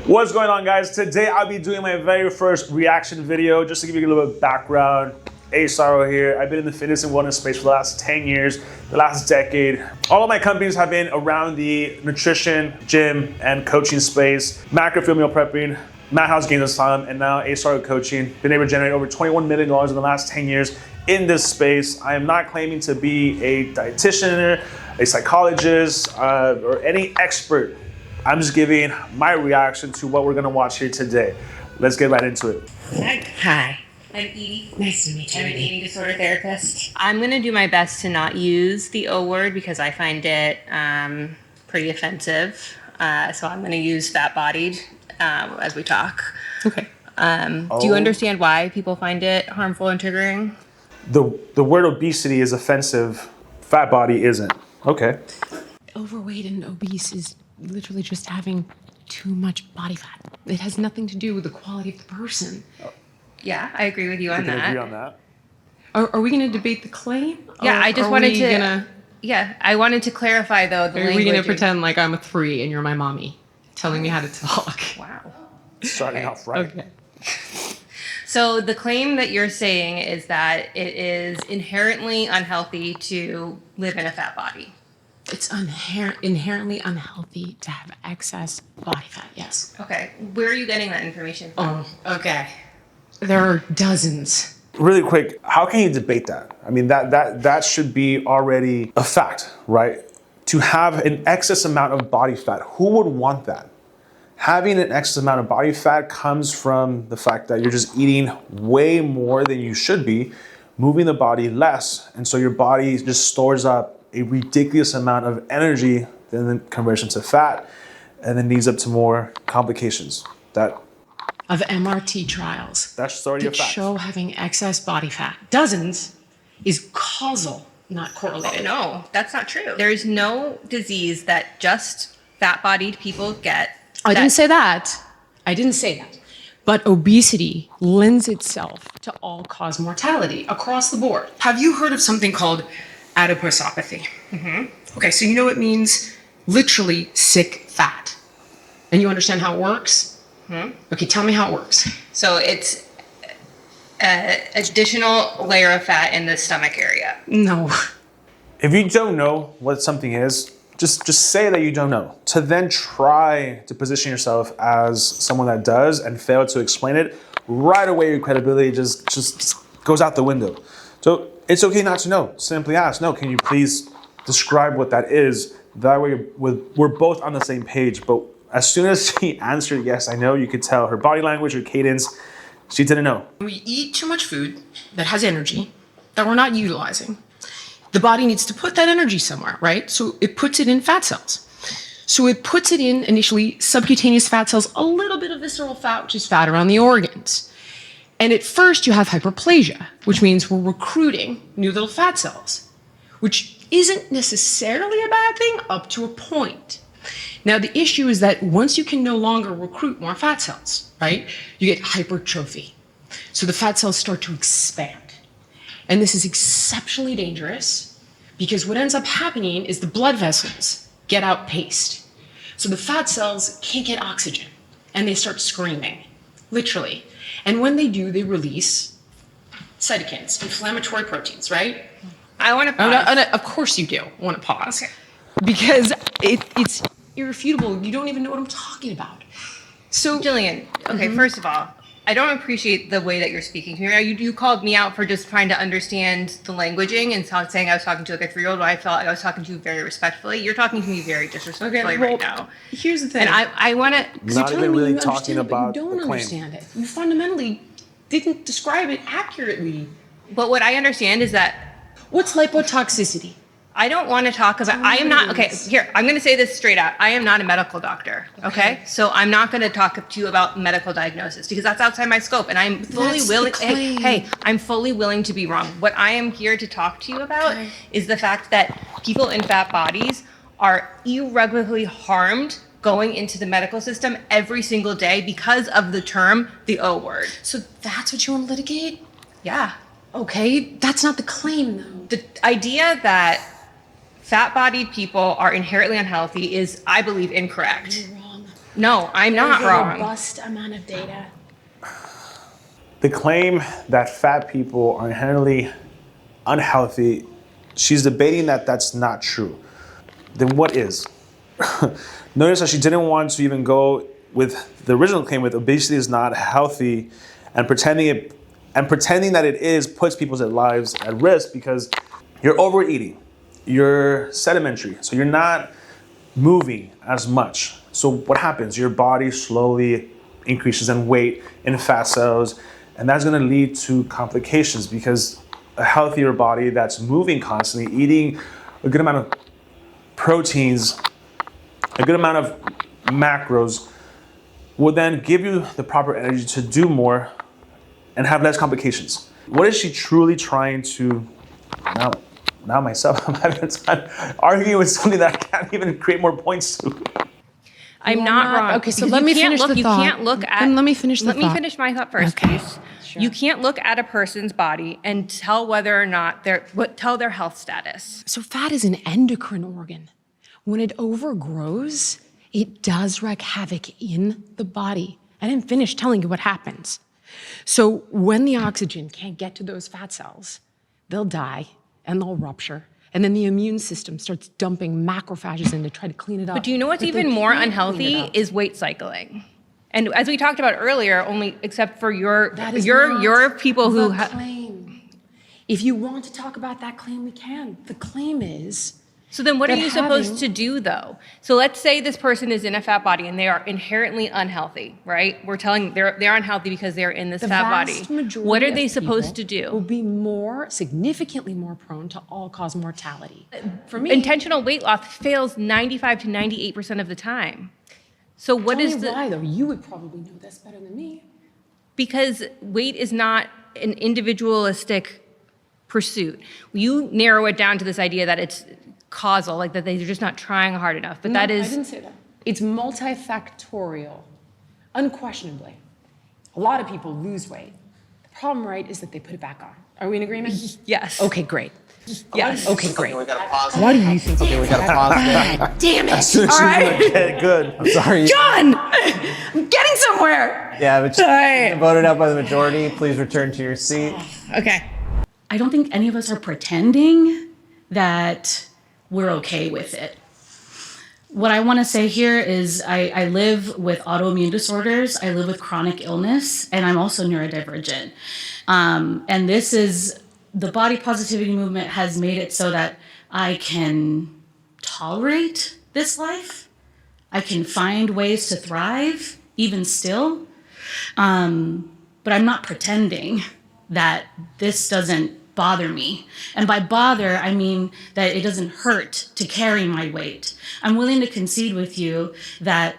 What's going on, guys? Today I'll be doing my very first reaction video. Just to give you a little bit of background, Asaro here. I've been in the fitness and wellness space for the last 10 years, the last decade. All of my companies have been around the nutrition, gym, and coaching space. Macro Fuel Meal Prepping, Madhouse Gains of Time, and now Asaro Coaching. Been able to generate over $21 million in the last 10 years in this space. I am not claiming to be a dietitian, a psychologist, or any expert. I'm just giving my reaction to what we're gonna watch here today. Let's get right into it. Hi. I'm Edie. Nice to meet you. I'm an eating disorder therapist. I'm going to do my best to not use the O word because I find it pretty offensive. So I'm going to use fat-bodied as we talk. Okay. Do you understand why people find it harmful and triggering? The word obesity is offensive. Fat body isn't. Okay. Overweight and obese is literally just having too much body fat. It has nothing to do with the quality of the person. Yeah, I agree with you on We can that. agree on that. Are we going to debate the claim? Yeah, Or I just are wanted we to. Gonna, I wanted to clarify though the are we language. going to pretend like I'm a 3 and you're my mommy, telling me how to talk? Wow. Starting off right. Okay. So the claim that you're saying is that it is inherently unhealthy to live in a fat body. It's inherently unhealthy to have excess body fat, yes. Okay. Where are you getting that information from? Oh, okay. There are dozens. Really quick, how can you debate that? I mean, that should be already a fact, right? To have an excess amount of body fat, who would want that? Having an excess amount of body fat comes from the fact that you're just eating way more than you should be, moving the body less, and so your body just stores up a ridiculous amount of energy in conversion to fat, and then leads up to more complications. Of MRT trials That's already a that fact. show having excess body fat, dozens, is causal, not correlated. No, that's not true. There's no disease that just fat-bodied people get. I didn't say that. I didn't say that. But obesity lends itself to all-cause mortality across the board. Have you heard of something called adiposopathy? Mm-hmm. Okay, so you know it means literally sick fat. And you understand how it works? Mm-hmm. Okay, tell me how it works. So it's an additional layer of fat in the stomach area. No. If you don't know what something is, just say that you don't know. To then try to position yourself as someone that does and fail to explain it, right away your credibility just goes out the window. So it's okay not to know. Simply ask, no, can you please describe what that is? That way we're both on the same page. But as soon as she answered, yes, I know, you could tell her body language, her cadence, she didn't know. When we eat too much food that has energy that we're not utilizing, the body needs to put that energy somewhere, right? So it puts it in fat cells. So it puts it in initially subcutaneous fat cells, a little bit of visceral fat, which is fat around the organs. And at first you have hyperplasia, which means we're recruiting new little fat cells, which isn't necessarily a bad thing up to a point. Now, the issue is that once you can no longer recruit more fat cells, right, you get hypertrophy. So the fat cells start to expand. And this is exceptionally dangerous because what ends up happening is the blood vessels get outpaced. So the fat cells can't get oxygen and they start screaming, literally. And when they do, they release cytokines, inflammatory proteins, right? I want to pause. Oh, no, of course you do want to pause. Okay. Because it's irrefutable. You don't even know what I'm talking about. So, Jillian, okay, first of all, I don't appreciate the way that you're speaking here. You called me out for just trying to understand the languaging and saying I was talking to like a 3-year-old, but I felt like I was talking to you very respectfully. You're talking to me very disrespectfully right now. Here's the thing. And I want to... Not even really talking about you the don't claim. understand it. You fundamentally didn't describe it accurately. But what I understand is that What's lipotoxicity? I don't want to talk about, I am not, okay, here, I'm going to say this straight out. I am not a medical doctor, okay? So I'm not going to talk to you about medical diagnosis because that's outside my scope and I'm fully willing, hey, I'm fully willing to be wrong. What I am here to talk to you about is the fact that people in fat bodies are irreparably harmed going into the medical system every single day because of the term, the O word. So that's what you want to litigate? Yeah. Okay, that's not the claim though. The idea that fat-bodied people are inherently unhealthy is, I believe, incorrect. You're wrong. No, I'm not There's a wrong. robust amount of data. The claim that fat people are inherently unhealthy, she's debating that that's not true. Then what is? Notice that she didn't want to even go with the original claim with obesity is not healthy, and pretending that it is puts people's lives at risk because you're overeating, you're sedimentary, so you're not moving as much. So what happens? Your body slowly increases in weight in fat cells, and that's going to lead to complications because a healthier body that's moving constantly, eating a good amount of proteins, a good amount of macros, will then give you the proper energy to do more and have less complications. What is she truly trying to, now myself, I'm having a time arguing with something that I can't even create more points to. I'm not wrong. Okay, so Because let you me can't finish look, the you thought. can't look at. Then let me finish the Let me thought. finish my thought first, Okay. please. You can't look at a person's body and tell whether or not tell their health status. So fat is an endocrine organ. When it overgrows, it does wreak havoc in the body. I didn't finish telling you what happens. So when the oxygen can't get to those fat cells, they'll die and they'll rupture. And then the immune system starts dumping macrophages in to try to clean it up. But do you know what's But they even more can't clean unhealthy it up. is weight cycling. And as we talked about earlier, only except for your That is your not people who the claim. If you want to talk about that claim, we can. The claim is. So then what are that you supposed having- to do though? So let's say this person is in a fat body and they are inherently unhealthy, right? We're telling they're unhealthy because they're in this The fat vast body. majority What are of they supposed to people Will do? be significantly more prone to all-cause mortality. For me, Intentional weight loss fails 95 to 98% of the time. So what tell is me the why though? You would probably know this better than me. because weight is not an individualistic pursuit. You narrow it down to this idea that it's causal, like that they're just not trying hard enough. But that I is didn't say that. It's multifactorial, unquestionably. A lot of people lose weight. The problem, right, is that they put it back on. Are we in agreement? yes. Okay, great. Yes. Okay, great. We gotta pause. Why do you think? Okay, we gotta pause there. Damn it! As soon as All she's right, okay, good. Sorry. John, I'm getting somewhere. Yeah, but All right. voted out by the majority. Please return to your seat. Okay. I don't think any of us are pretending that we're okay with it. What I want to say here is I live with autoimmune disorders, I live with chronic illness, and I'm also neurodivergent. And this is, the body positivity movement has made it so that I can tolerate this life. I can find ways to thrive, even still. But I'm not pretending that this doesn't bother me. And by bother, I mean that it doesn't hurt to carry my weight. I'm willing to concede with you that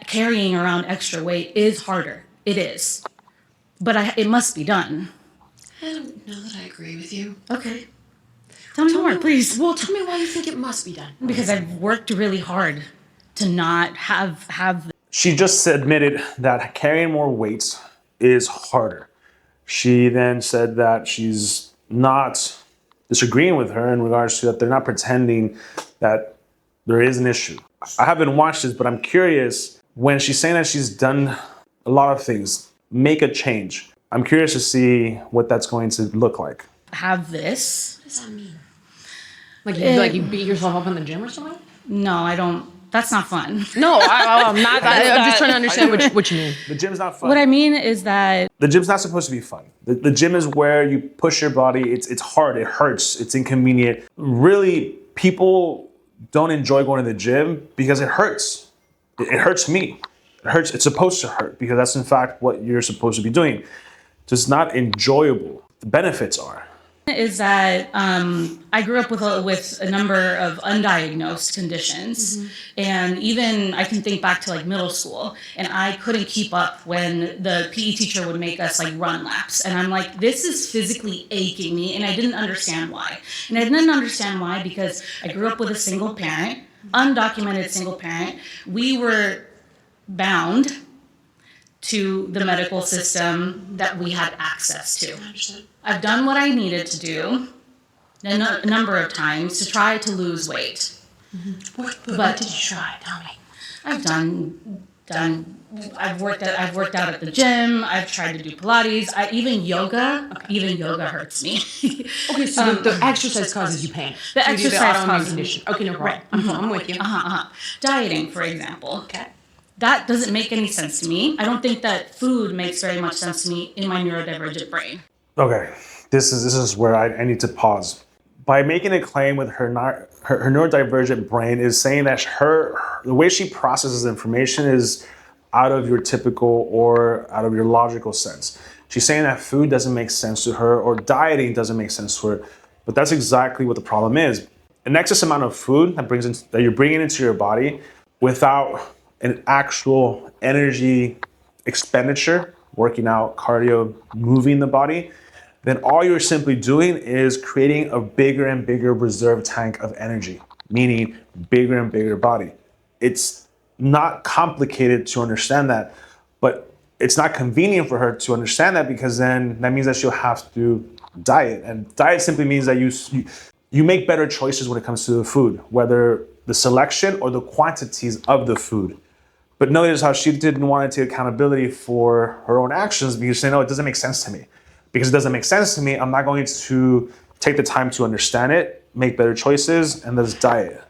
carrying around extra weight is harder. It is. But it must be done. I don't know that I agree with you. Okay. Tell me more, please. Well, tell me why you think it must be done. Because I've worked really hard to not have She just admitted that carrying more weight is harder. She then said that she's not disagreeing with her in regards to that they're not pretending that there is an issue. I haven't watched this, but I'm curious, when she's saying that she's done a lot of things, make a change. I'm curious to see what that's going to look like. this. What does that mean? Like you beat yourself up in the gym or something? No, I don't. That's not fun. No, I'm not. I'm just trying to understand what you mean. The gym's not fun. What I mean is that The gym's not supposed to be fun. The gym is where you push your body. It's hard. It hurts. It's inconvenient. Really, people don't enjoy going to the gym because it hurts. It hurts me. It hurts. It's supposed to hurt because that's in fact what you're supposed to be doing. So it's not enjoyable. The benefits are. is that I grew up with a number of undiagnosed conditions, and even I can think back to like middle school, and I couldn't keep up when the PE teacher would make us like run laps, and I'm like, this is physically aching me, and I didn't understand why. And I didn't understand why because I grew up with a single parent, undocumented single parent. We were bound to the medical system that we had access to. I've done what I needed to do a number of times to try to lose weight. What did you try? Tell me. I've done I've worked out at the gym. I've tried to do Pilates. Even yoga hurts me. Okay, so the exercise causes you pain. The Due to exercise autoimmune causes condition. Okay, no problem. Right. I'm with you. Dieting, for example. Okay. That doesn't make any sense to me. I don't think that food makes very much sense to me in my neurodivergent brain. Okay, this is where I need to pause. By making a claim with her neurodivergent brain is saying that the way she processes information is out of your typical or out of your logical sense. She's saying that food doesn't make sense to her or dieting doesn't make sense to her, but that's exactly what the problem is. An excess amount of food that you're bringing into your body without an actual energy expenditure, working out, cardio, moving the body, then all you're simply doing is creating a bigger and bigger reserve tank of energy, meaning bigger and bigger body. It's not complicated to understand that, but it's not convenient for her to understand that because then that means that she'll have to diet. And diet simply means that you make better choices when it comes to the food, whether the selection or the quantities of the food. But notice how she didn't want to take accountability for her own actions because she said, no, it doesn't make sense to me. Because it doesn't make sense to me, I'm not going to take the time to understand it, make better choices, and thus diet.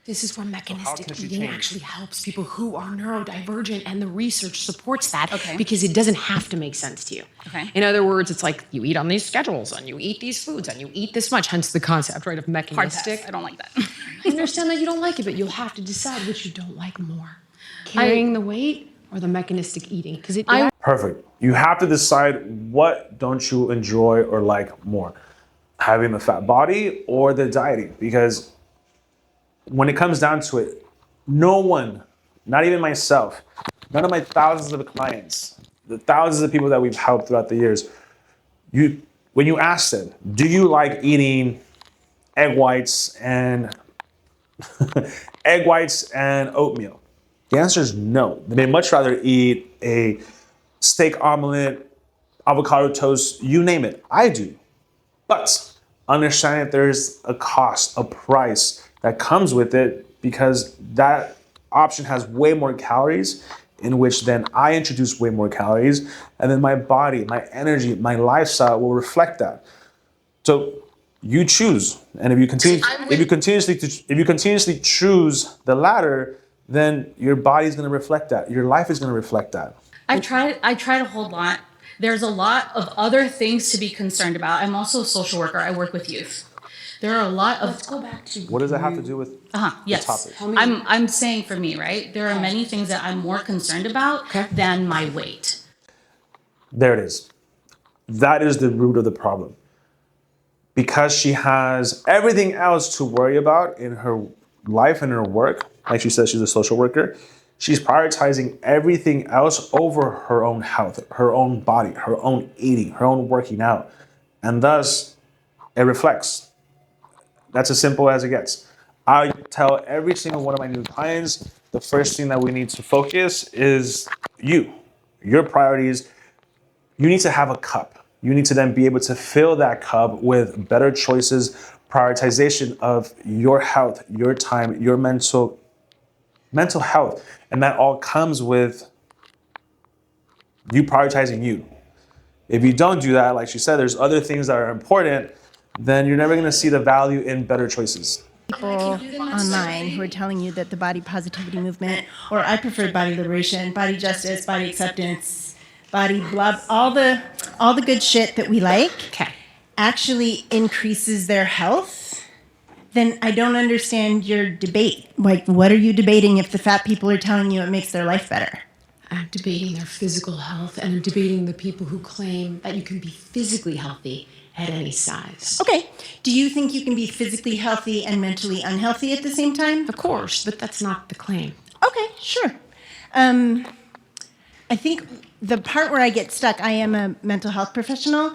This is where mechanistic can she eating change? actually helps people who are neurodivergent, and the research supports that Okay. because it doesn't have to make sense to you. Okay. In other words, it's like you eat on these schedules and you eat these foods and you eat this much, hence the concept, right, of Hard mechanistic. pass. I don't like that. I understand that you don't like it, but you'll have to decide which you don't like more. Carrying the weight or the mechanistic eating? Because Perfect. You have to decide what don't you enjoy or like more, having the fat body or the dieting. Because when it comes down to it, no one, not even myself, none of my thousands of clients, the thousands of people that we've helped throughout the years, when you ask them, do you like eating egg whites and oatmeal? The answer is no. They'd much rather eat a steak omelet, avocado toast, you name it. I do. But understanding that there's a cost, a price that comes with it because that option has way more calories, in which then I introduce way more calories, and then my body, my energy, my lifestyle will reflect that. So you choose, and if you continuously choose the latter, then your body's going to reflect that. Your life is going to reflect that. I try to hold on. There's a lot of other things to be concerned about. I'm also a social worker. I work with youth. There are a lot of. Let's go back to. What does that have to do with Yes. the topic? I'm saying for me, right? There are many things that I'm more concerned about than my weight. There it is. That is the root of the problem. Because she has everything else to worry about in her life and her work, like she says, she's a social worker, she's prioritizing everything else over her own health, her own body, her own eating, her own working out. And thus, it reflects. That's as simple as it gets. I tell every single one of my new clients, the first thing that we need to focus is your priorities. You need to have a cup. You need to then be able to fill that cup with better choices, prioritization of your health, your time, your mental health. And that all comes with you prioritizing you. If you don't do that, like she said, there's other things that are important, then you're never going to see the value in better choices. People online who are telling you that the body positivity movement, or I prefer body liberation, body justice, body acceptance, body blah, all the good shit that we like, actually increases their health, then I don't understand your debate. Like, what are you debating if the fat people are telling you it makes their life better? I'm debating their physical health, and I'm debating the people who claim that you can be physically healthy at any size. Okay. Do you think you can be physically healthy and mentally unhealthy at the same time? Of course, but that's not the claim. Okay, sure. I think the part where I get stuck, I am a mental health professional.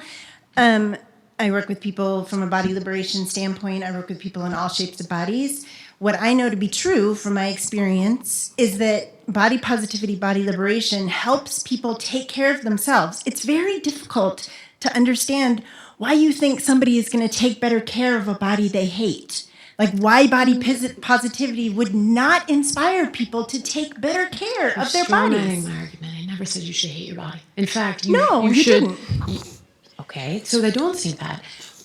I work with people from a body liberation standpoint. I work with people in all shapes of bodies. What I know to be true from my experience is that body positivity, body liberation helps people take care of themselves. It's very difficult to understand why you think somebody is going to take better care of a body they hate. Like why body positivity would not inspire people to take better care of their bodies. My argument. I never said you should hate your body. In fact, No, you should. didn't. Okay, so I don't think that.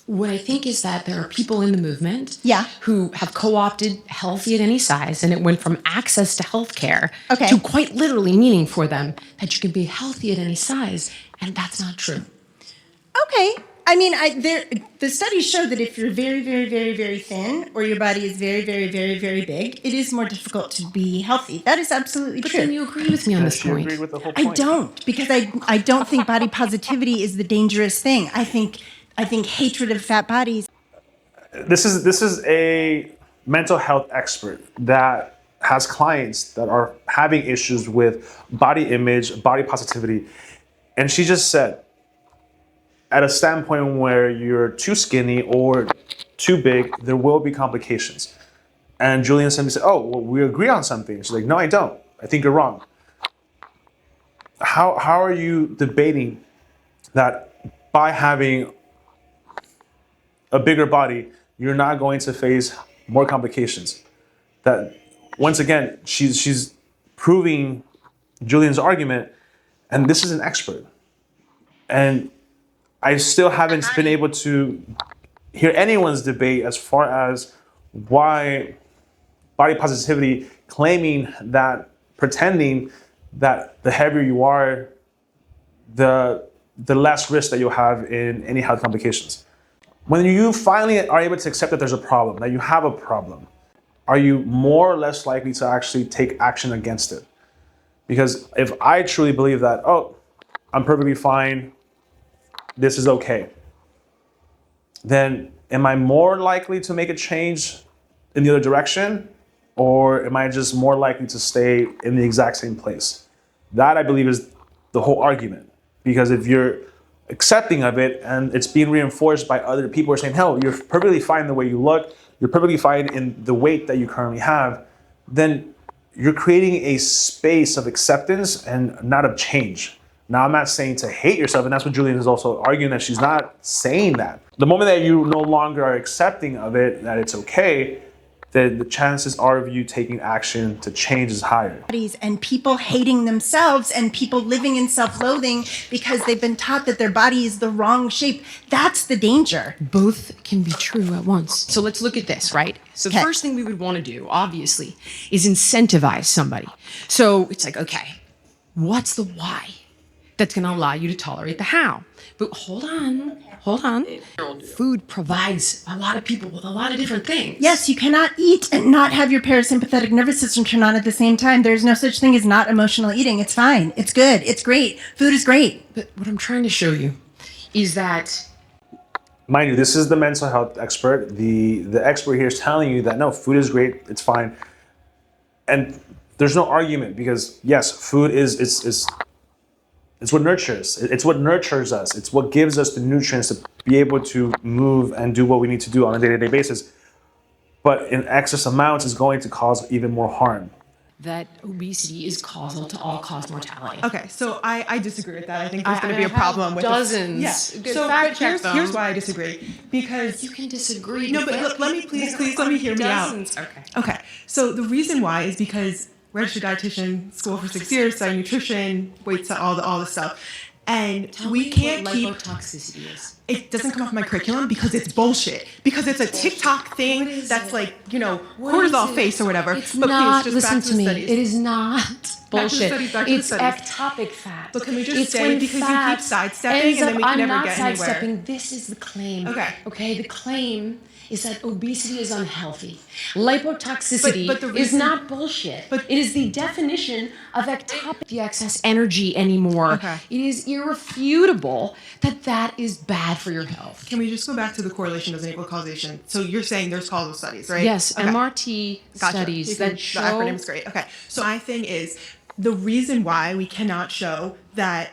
What I think is that there are people in the movement Yeah. who have co-opted healthy at any size, and it went from access to healthcare Okay. to quite literally meaning for them that you can be healthy at any size, and that's not true. Okay. I mean, the studies show that if you're very, very, very, very thin or your body is very, very, very, very big, it is more difficult to be healthy. That is absolutely But true. then you agree with me on this She point. agreed with the whole I point. don't, because I don't think body positivity is the dangerous thing. I think hatred of fat bodies. This is a mental health expert that has clients that are having issues with body image, body positivity, and she just said, at a standpoint where you're too skinny or too big, there will be complications. And Julian simply said, oh, well, we agree on something. She's like, no, I don't. I think you're wrong. How are you debating that by having a bigger body, you're not going to face more complications? That, once again, she's proving Julian's argument, and this is an expert. And I still haven't been able to hear anyone's debate as far as why body positivity claiming that, pretending that the heavier you are, the less risk that you'll have in any health complications. When you finally are able to accept that there's a problem, that you have a problem, are you more or less likely to actually take action against it? Because if I truly believe that, oh, I'm perfectly fine, this is okay, then am I more likely to make a change in the other direction? Or am I just more likely to stay in the exact same place? That, I believe, is the whole argument. Because if you're accepting of it and it's being reinforced by other people who are saying, hell, you're perfectly fine the way you look, you're perfectly fine in the weight that you currently have, then you're creating a space of acceptance and not of change. Now, I'm not saying to hate yourself, and that's what Julian is also arguing, that she's not saying that. The moment that you no longer are accepting of it, that it's okay, then the chances are of you taking action to change is higher. Bodies and people hating themselves and people living in self-loathing because they've been taught that their body is the wrong shape. That's the danger. Both can be true at once. So let's look at this, right? So the Okay. first thing we would want to do, obviously, is incentivize somebody. So it's like, okay, what's the why that's going to allow you to tolerate the how? But hold on. Food provides a lot of people with a lot of different things. Yes, you cannot eat and not have your parasympathetic nervous system turn on at the same time. There's no such thing as not emotional eating. It's fine. It's good. It's great. Food is great. But what I'm trying to show you is that Mind you, this is the mental health expert. The expert here is telling you that no, food is great, it's fine. And there's no argument because yes, food is it's what nurtures. It's what nurtures us. It's what gives us the nutrients to be able to move and do what we need to do on a day-to-day basis. But in excess amounts is going to cause even more harm. that obesity is causal to all-cause mortality. Okay, so I disagree with that. I think there's going to be a I have problem with dozens. This. Yeah. Good So, fact but check them. here's why I disagree. Because You can disagree. no, but look, let me please let me hear me out. Dozens. Okay. Okay, so the reason why is because registered dietitian, school for 6 years, studying nutrition, weights, all the stuff, and we can't keep. Lipotoxicity is. It doesn't come off my curriculum because it's bullshit. Because it's a TikTok thing is that's it? like, What cortisol is it? face or whatever. It's but not. please, just Listen back to to me. studies. It is not bullshit. studies, back to the It's studies. ectopic fat. But can we just It's say, when because you fat keep sidestepping ends and then up- we can I'm never not get anywhere. sidestepping. This is the claim. Okay. The claim is that obesity is unhealthy. Lipotoxicity But the is reason- not bullshit. but- it is the definition of ectopic the excess energy anymore. Okay. It is irrefutable that is bad for your health. Can we just go back to the correlation doesn't equal causation? So you're saying there's causal studies, right? Yes, Okay. MRT Gotcha. studies You can- that show the acronym's great. Okay, so my thing is the reason why we cannot show that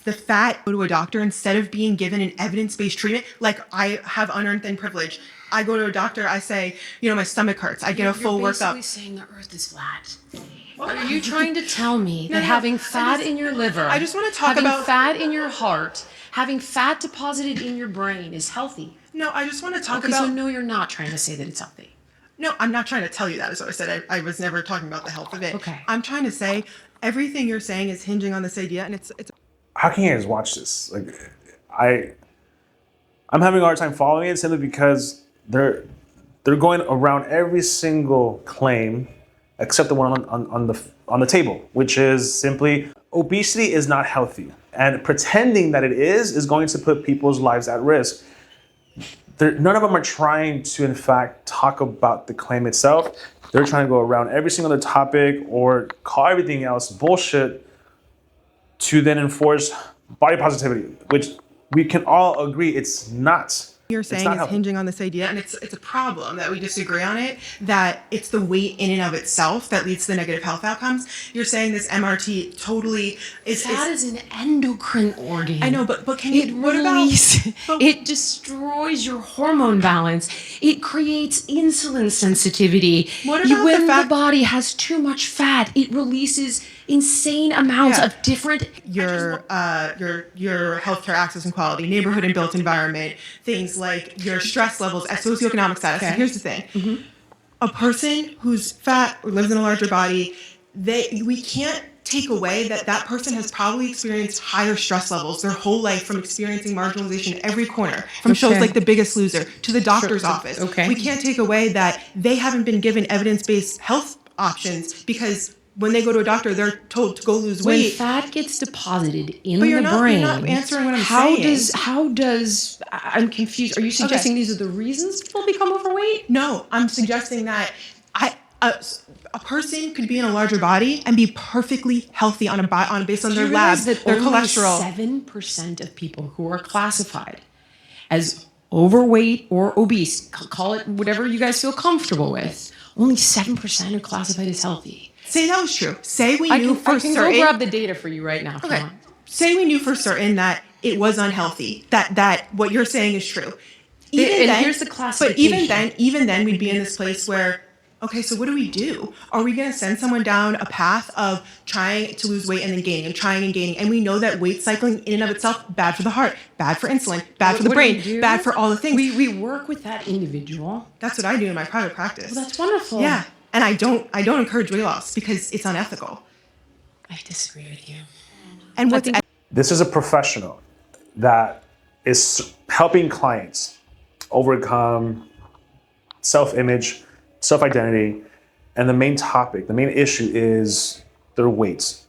the fat go to a doctor instead of being given an evidence-based treatment. Like I have unearned thin privilege. I go to a doctor. I say, my stomach hurts. I get a full You're workup. basically saying the earth is flat. Are you trying to tell me that no, having I fat just- in your liver, I just wanna talk having about- fat in your heart, having fat deposited in your brain is healthy? No, I just want to talk Okay, so about. no, you're not trying to say that it's healthy. No, I'm not trying to tell you that. Is what I said. I was never talking about the health of it. Okay. I'm trying to say everything you're saying is hinging on this idea, and it's. How can you guys watch this? Like, I'm having a hard time following it simply because they're going around every single claim except the one on the table, which is simply obesity is not healthy, and pretending that it is going to put people's lives at risk. None of them are trying to, in fact, talk about the claim itself. They're trying to go around every single other topic or call everything else bullshit to then enforce body positivity, which we can all agree it's not. You're It's saying not is healthy. hinging on this idea, and it's a problem that we disagree on it, that it's the weight in and of itself that leads to the negative health outcomes. You're saying this MRT totally is. That is an endocrine organ. I know, but can you? What about? It destroys your hormone balance. It creates insulin sensitivity. What about when the fact- body has too much fat, it releases insane amounts Yeah. of different your healthcare access and quality, neighborhood and built environment, things like your stress levels, socioeconomic status. Okay. So here's the thing: a person who's fat or lives in a larger body, we can't take away that person has probably experienced higher stress levels their whole life from experiencing marginalization every corner, from shows like The Biggest Loser to the doctor's office. Okay. We can't take away that they haven't been given evidence-based health options because when they go to a doctor, they're told to go lose when weight. fat gets deposited in But the you're not- brain. you're not answering what I'm how saying. I'm confused. Are you suggesting these are the reasons people become overweight? No, I'm suggesting that a person could be in a larger body and be perfectly healthy based on their lab, that their only cholesterol. 7% of people who are classified as overweight or obese, call it whatever you guys feel comfortable with, only 7% are classified as healthy. Say that was true. Say we I knew can, for I can certain. go grab the data for you right now. If you Okay. want. Say we knew for certain that it was unhealthy. That what you're saying is true. And here's the classification. But even then, we'd be in this place where, okay, so what do we do? Are we going to send someone down a path of trying to lose weight and then gaining and trying and gaining? And we know that weight cycling in and of itself, bad for the heart, bad for insulin, bad for the What do we brain, do? bad for all the things. We work with that individual. That's what I do in my private practice. Well, that's wonderful. Yeah. And I don't encourage weight loss because it's unethical. I disagree with you. And what's This is a professional that is helping clients overcome self-image, self-identity, and the main topic, the main issue is their weights.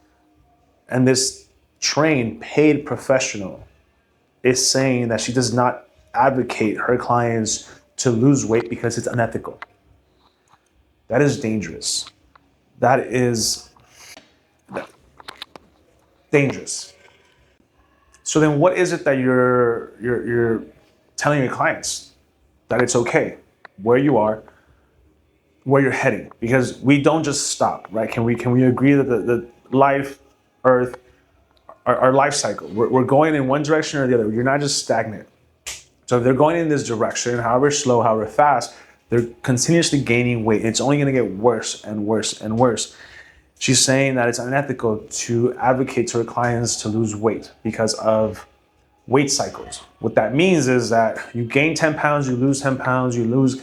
And this trained, paid professional is saying that she does not advocate her clients to lose weight because it's unethical. That is dangerous. That is dangerous. So then what is it that you're telling your clients? That it's okay where you are, where you're heading, because we don't just stop, right? Can we agree that the life, earth, our life cycle, we're going in one direction or the other. You're not just stagnant. So if they're going in this direction, however slow, however fast, they're continuously gaining weight. It's only going to get worse and worse and worse. She's saying that it's unethical to advocate to her clients to lose weight because of weight cycles. What that means is that you gain 10 pounds, you lose 10 pounds, you lose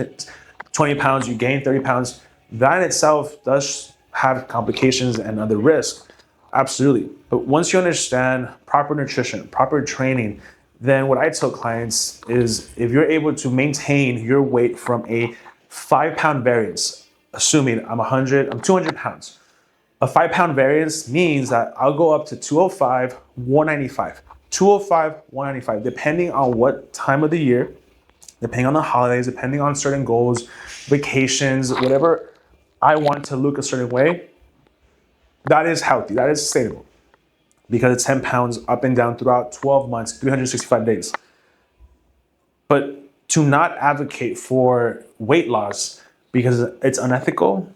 20 pounds, you gain 30 pounds. That in itself does have complications and other risks. Absolutely. But once you understand proper nutrition, proper training, then what I tell clients is if you're able to maintain your weight from a 5-pound variance, assuming I'm 200 pounds, a 5-pound variance means that I'll go up to 205, 195. 205, 195, depending on what time of the year, depending on the holidays, depending on certain goals, vacations, whatever I want to look a certain way, that is healthy, that is sustainable. Because it's 10 pounds up and down throughout 12 months, 365 days. But to not advocate for weight loss because it's unethical,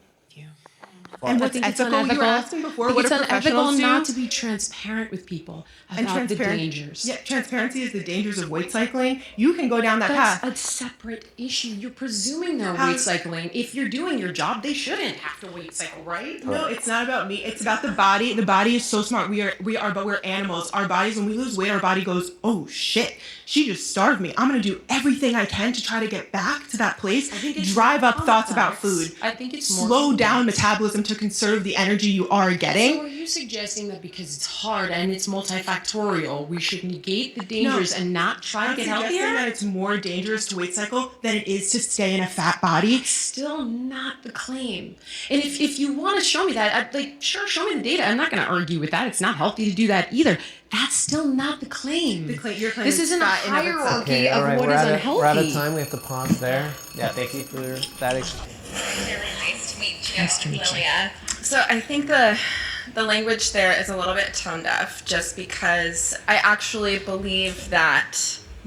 And what's think it's ethical? You were unethical. asking before, I think what it's do professionals unethical do? not to be transparent with people And about the dangers. Yeah, transparency is the dangers of weight cycling. You can go down that That's path. a separate issue. You're presuming they're How- weight cycling. If you're doing your job, they shouldn't have to weight cycle, right? No, it's not about me. It's about the body. The body is so smart. But we're animals. Our bodies, when we lose weight, our body goes, oh shit, she just starved me. I'm gonna do everything I can to try to get back to that place. think it's Drive up more thoughts about complex. food. I think it's more slow down complex. metabolism to conserve the energy you are So getting. are you suggesting that because it's hard and it's multifactorial, we should negate the dangers and not try to I'm get suggesting healthier? that it's more dangerous to weight cycle than it is to stay in a fat body. Still not the claim. And if you want to show me that, sure, show me the data. I'm not going to argue with that. It's not healthy to do that either. That's still not the claim. Your claim This is isn't a fat in of itself. hierarchy Okay, all of right, what we're is out unhealthy. we're out of time. We have to pause there. Yeah, thank you for that exchange. Really nice to meet you, Nice to meet you. Lilia. So I think the language there is a little bit tone deaf, just because I actually believe that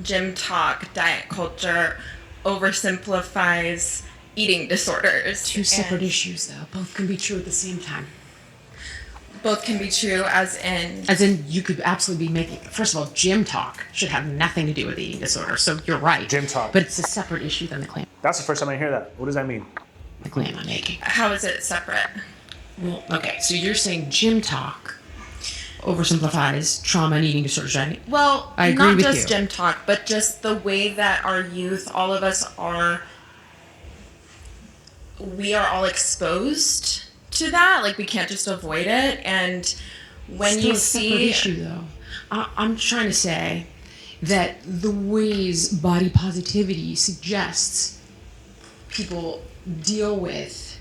gym talk, diet culture, oversimplifies eating disorders. Two separate And issues, though. Both can be true at the same time. both can be true, as in You could absolutely be making. First of all, gym talk should have nothing to do with eating disorder. So you're right. Gym talk. But it's a separate issue than the claim. That's the first time I hear that. What does that mean? The claim I'm making. how is it separate? Well, okay, so you're saying gym talk oversimplifies trauma and eating disorders, right? Well, I agree not with just you. gym talk, but just the way that our youth, all of us we are all exposed to that. Like, we can't just avoid it. And when Still you a separate see issue, though. I'm trying to say that the ways body positivity suggests people deal with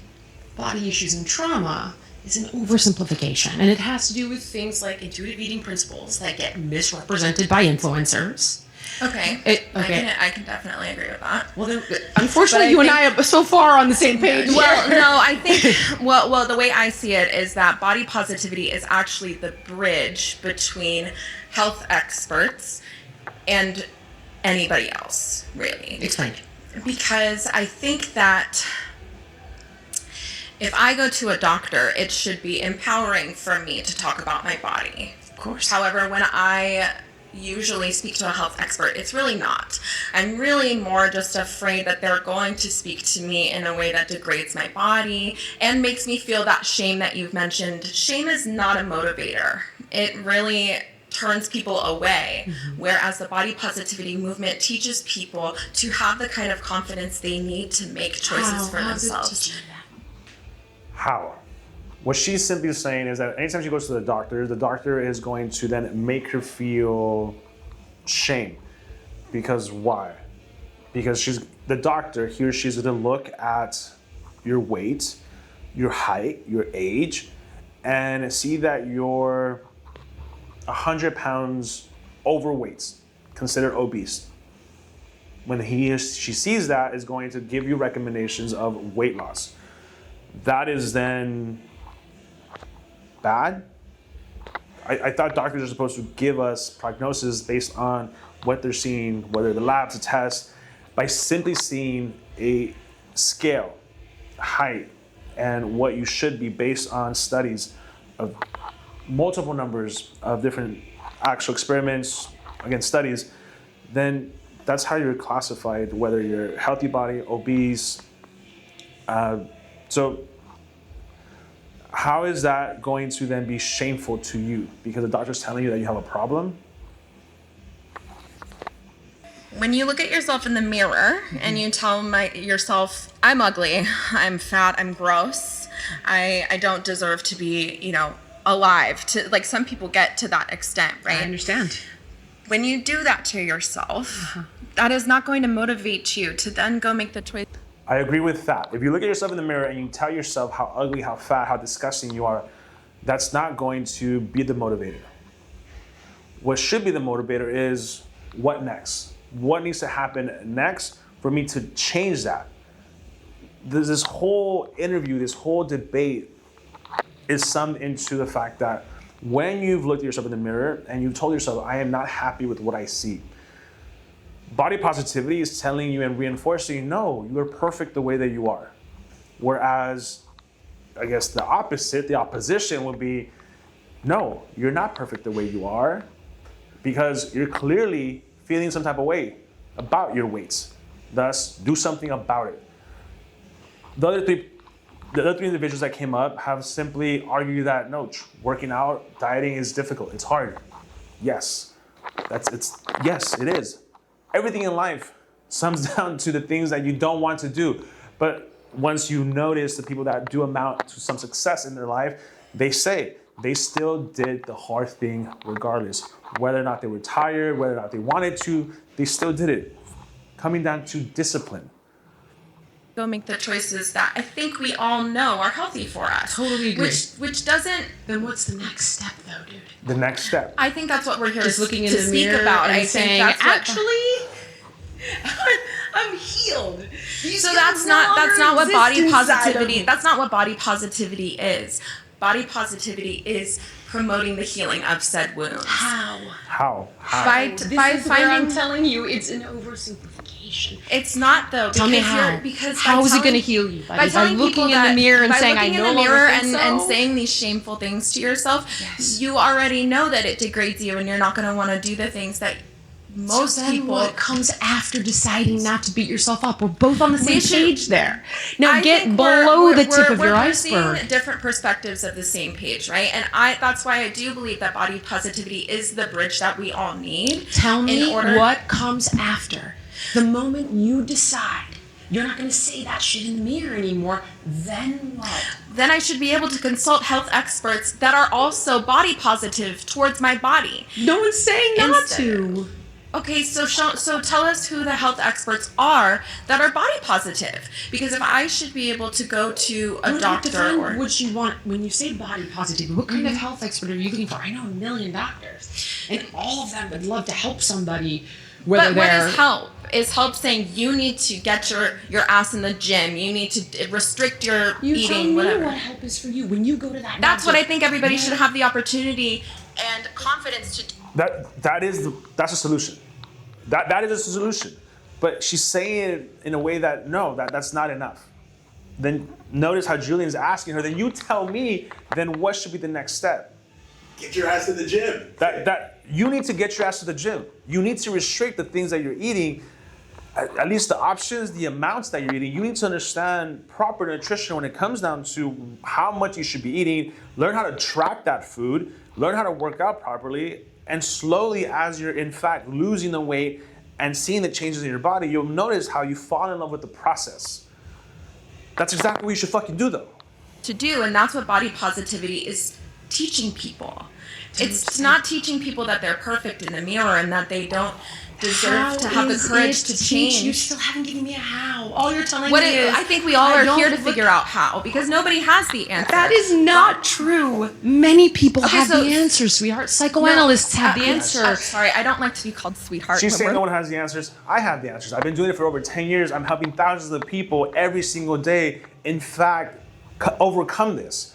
body issues and trauma is an oversimplification. And it has to do with things like intuitive eating principles that get misrepresented by influencers. Okay. Okay. I can definitely agree with that. Well, then, unfortunately, But I you and think- I are so far on the same page. Well, no, I think well, the way I see it is that body positivity is actually the bridge between health experts and anybody else, really. Explain. Because I think that if I go to a doctor, it should be empowering for me to talk about my body. Of course. However, when I usually speak to a health expert, it's really not. I'm really more just afraid that they're going to speak to me in a way that degrades my body and makes me feel that shame that you've mentioned. Shame is not a motivator. It really turns people away, whereas the body positivity movement teaches people to have the kind of confidence they need to make choices for How's it themselves. teaching that? How? What she's simply saying is that anytime she goes to the doctor is going to then make her feel shame. Because why? Because the doctor, he or she's going to look at your weight, your height, your age, and see that you're 100 pounds overweight, considered obese. When she sees that, is going to give you recommendations of weight loss. That is then bad. I thought doctors are supposed to give us prognosis based on what they're seeing, whether the labs, the tests, by simply seeing a scale, height, and what you should be based on studies of multiple numbers of different actual experiments, again, studies, then that's how you're classified, whether you're healthy body, obese. So how is that going to then be shameful to you? Because the doctor's telling you that you have a problem? When you look at yourself in the mirror and you tell yourself, I'm ugly, I'm fat, I'm gross, I don't deserve to be, alive. Like, some people get to that extent, right? I understand. When you do that to yourself, that is not going to motivate you to then go make the choice. I agree with that. If you look at yourself in the mirror and you tell yourself how ugly, how fat, how disgusting you are, that's not going to be the motivator. What should be the motivator is what next? What needs to happen next for me to change that? This whole interview, this whole debate is summed into the fact that when you've looked at yourself in the mirror and you've told yourself, I am not happy with what I see, body positivity is telling you and reinforcing, no, you are perfect the way that you are. Whereas I guess the opposite, the opposition would be, no, you're not perfect the way you are, because you're clearly feeling some type of way about your weights. Thus, do something about it. The other three individuals that came up have simply argued that no, working out, dieting is difficult. It's hard. Yes, yes, it is. Everything in life sums down to the things that you don't want to do. But once you notice the people that do amount to some success in their life, they say they still did the hard thing regardless. Whether or not they were tired, whether or not they wanted to, they still did it. Coming down to discipline. Go make the choices that I think we all know are healthy for us. Totally agree. Which doesn't. Then what's the next step, though, dude? The next step. I think that's what we're here Just to, looking in to the speak mirror about. and I saying, think that's actually, I'm healed. So that's not what body positivity. That's not what body positivity is. Body positivity is promoting the healing of said wounds. How? By This is where I'm finding. telling you, it's an oversimplification. It's not though. Tell me because how. you're- Because How by is it telling- going to heal you? By By telling looking people in the that- mirror and by saying, I looking in no the longer mirror think and so? saying these shameful things to yourself, you already know that it degrades you, and you're not going to want to do the things that most So then people. what comes after deciding not to beat yourself up? We're both on the same should- page there. Now I get think below we're- the tip of we're your seeing iceberg. different perspectives of the same page, right? And that's why I do believe that body positivity is the bridge that we all need. Tell me in order- what comes after. The moment you decide you're not going to say that shit in the mirror anymore, then what? Then I should be able to consult health experts that are also body positive towards my body. No one's saying not Instead- to. Okay, so tell us who the health experts are that are body positive. Because if I should be able to go to a doctor Define or what you want when you say body positive. What kind of health expert are you looking for? I know a million doctors, and all of them would love to help somebody. Whether but what they're is help? Is help saying you need to get your ass in the gym, you need to restrict your you eating, tell me whatever. what help is for you when you go to that. That's what doctor. I think everybody should have the opportunity and confidence to. That's a solution. That is a solution. But she's saying it in a way that no, that's not enough. Then notice how Jillian's asking her, then you tell me, then what should be the next step? Get your ass to the gym. That you need to get your ass to the gym. You need to restrict the things that you're eating, at least the options, the amounts that you're eating. You need to understand proper nutrition when it comes down to how much you should be eating, learn how to track that food, learn how to work out properly, and slowly as you're in fact losing the weight and seeing the changes in your body, you'll notice how you fall in love with the process. That's exactly what you should fucking do though. To do, and that's what body positivity is teaching people. It's not teaching people that they're perfect in the mirror and that they don't deserve to have the courage to change. You still haven't given me a how. All you're telling What me is I think we all I are don't here to look- figure out how, because nobody has the answer. That is not true. Many people Okay, have so- the answer, sweetheart. Psychoanalysts have the I'm answer. sorry, I don't like to be called sweetheart. She's when saying we're- no one has the answers. I have the answers. I've been doing it for over 10 years. I'm helping thousands of people every single day, in fact, overcome this.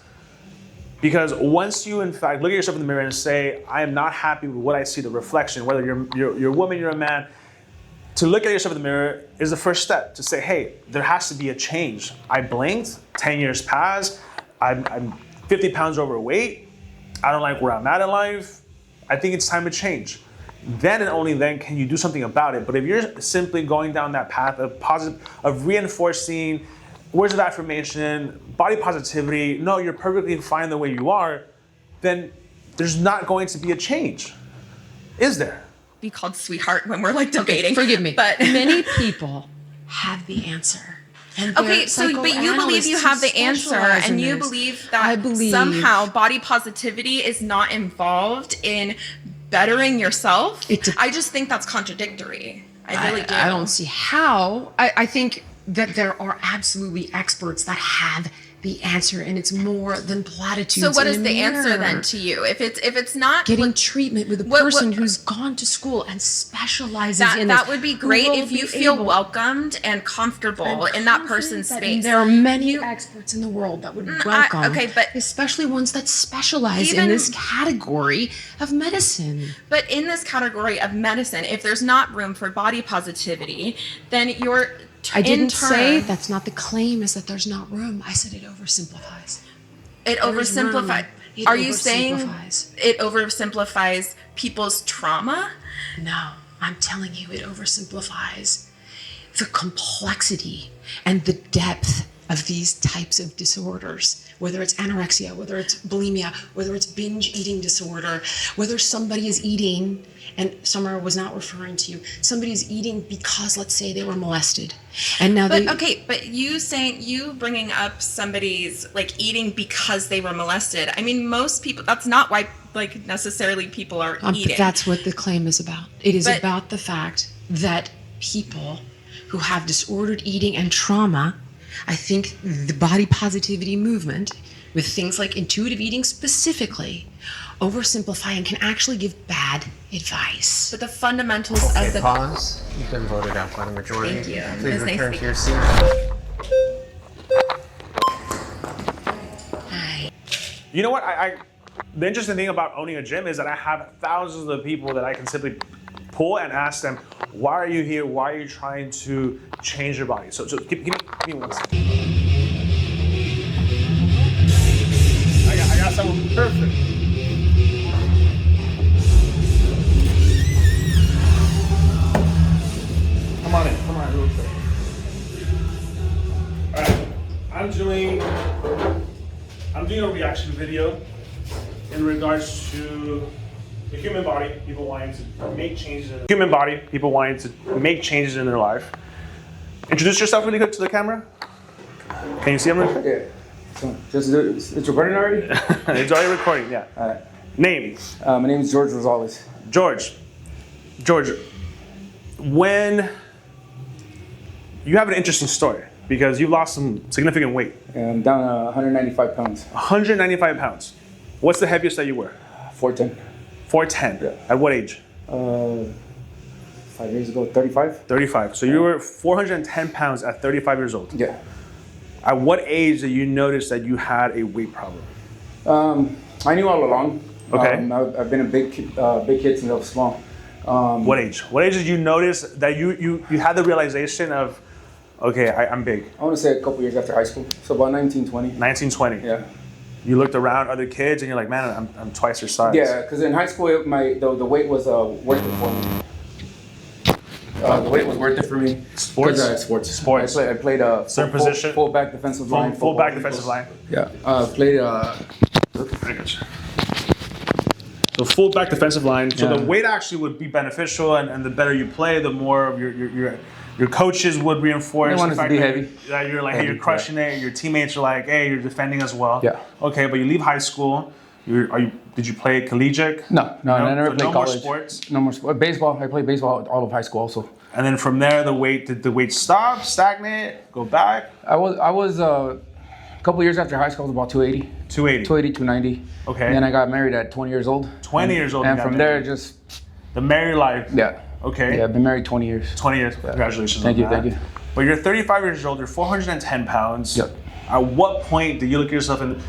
Because once you, in fact, look at yourself in the mirror and say, I am not happy with what I see, the reflection, whether you're a woman, you're a man, to look at yourself in the mirror is the first step to say, hey, there has to be a change. I blinked, 10 years passed, I'm 50 pounds overweight, I don't like where I'm at in life, I think it's time to change. Then and only then can you do something about it. But if you're simply going down that path of reinforcing words of affirmation, body positivity, no, you're perfectly fine the way you are, then there's not going to be a change. Is there? Be called sweetheart when we're like debating. Forgive me. But Many people have the answer. And okay, they're so but you believe you psychoanalysts have the who answer, specialize and in you this. believe that I believe- somehow body positivity is not involved in bettering yourself. I just think that's contradictory. I really do. I don't see how. I think that there are absolutely experts that have the answer, and it's more than platitudes. So what in is a the answer mirror. then to you? If it's not Getting treatment with a what- person who's gone to school and specializes in that this, would be who great will if you be feel able- welcomed and comfortable I'm in that confident person's that space. There are many experts in the world that would welcome. okay, but especially ones that specialize in even- this category of medicine. But in this category of medicine, if there's not room for body positivity, then I didn't in say turn, that's not the claim, is that there's not room. I said it oversimplifies. it There's room. oversimplifies. It Are you saying oversimplifies. it oversimplifies people's trauma? No, I'm telling you, it oversimplifies the complexity and the depth of these types of disorders, whether it's anorexia, whether it's bulimia, whether it's binge eating disorder, whether somebody is eating, and Summer was not referring to you, somebody is eating because, let's say, they were molested. And now But you bringing up somebody's like eating because they were molested. I mean, most people, that's not why like necessarily people are eating. But that's what the claim is about. It is But- about the fact that people who have disordered eating and trauma, I think the body positivity movement, with things like intuitive eating specifically, oversimplify and can actually give bad advice. But the fundamentals Okay, of the pause. You've been voted out by the majority. Thank you. Please It was nice return to to your seat. You know what? The interesting thing about owning a gym is that I have thousands of people that I can simply pull and ask them, why are you here? Why are you trying to change your body? So give me 1 second. I got someone perfect. Come on in real quick. All right, I'm doing a reaction video in regards to the human body, people wanting to make changes in their life. Introduce yourself really quick to the camera. Can you see him? Yeah. So it's recording already? It's already recording, yeah. All right. Name? My name is George Rosales. George, when you have an interesting story because you've lost some significant weight. I'm down 195 pounds. 195 pounds. What's the heaviest that you were? 410. 410. Yeah. At what age? 5 years ago, 35. 35. So you were 410 pounds at 35 years old. Yeah. At what age did you notice that you had a weight problem? I knew all along. Okay. I've been a big kid since I was small. What age? What age did you notice that you had the realization of, okay, I'm big? I want to say a couple years after high school. So about 19, 20. 19, 20. Yeah. You looked around other kids and you're like, man, I'm twice your size. Yeah, because in high school, the weight was worth it for me. The weight was worth it for me. Sports? Sports. I played certain position? full back defensive line. Full back defensive line. Yeah. Played. I got you. So full back defensive line. So Yeah. the weight actually would be beneficial, and the better you play, the more of your coaches would reinforce. They want the us to fact be that heavy. That you're like, hey, Heavy, you're crushing it. Your teammates are like, hey, you're defending as well. Yeah. Okay, but you leave high school. Did you play collegiate? No, I never So played no college. more sports. No more sports. Baseball. I played baseball all of high school also. And then from there, did the weight stop, stagnate, go back? I was a couple years after high school. I was about 280. 280. 280, 290. Okay. And then I got married at 20 years old. 20 years old. you And got from married. there, just The married life. yeah. Okay. Yeah, I've been married 20 years. 20 years. Congratulations. Thank on you, that. thank you. But you're 35 years old. You're 410 pounds. Yep. At what point did you look at yourself in?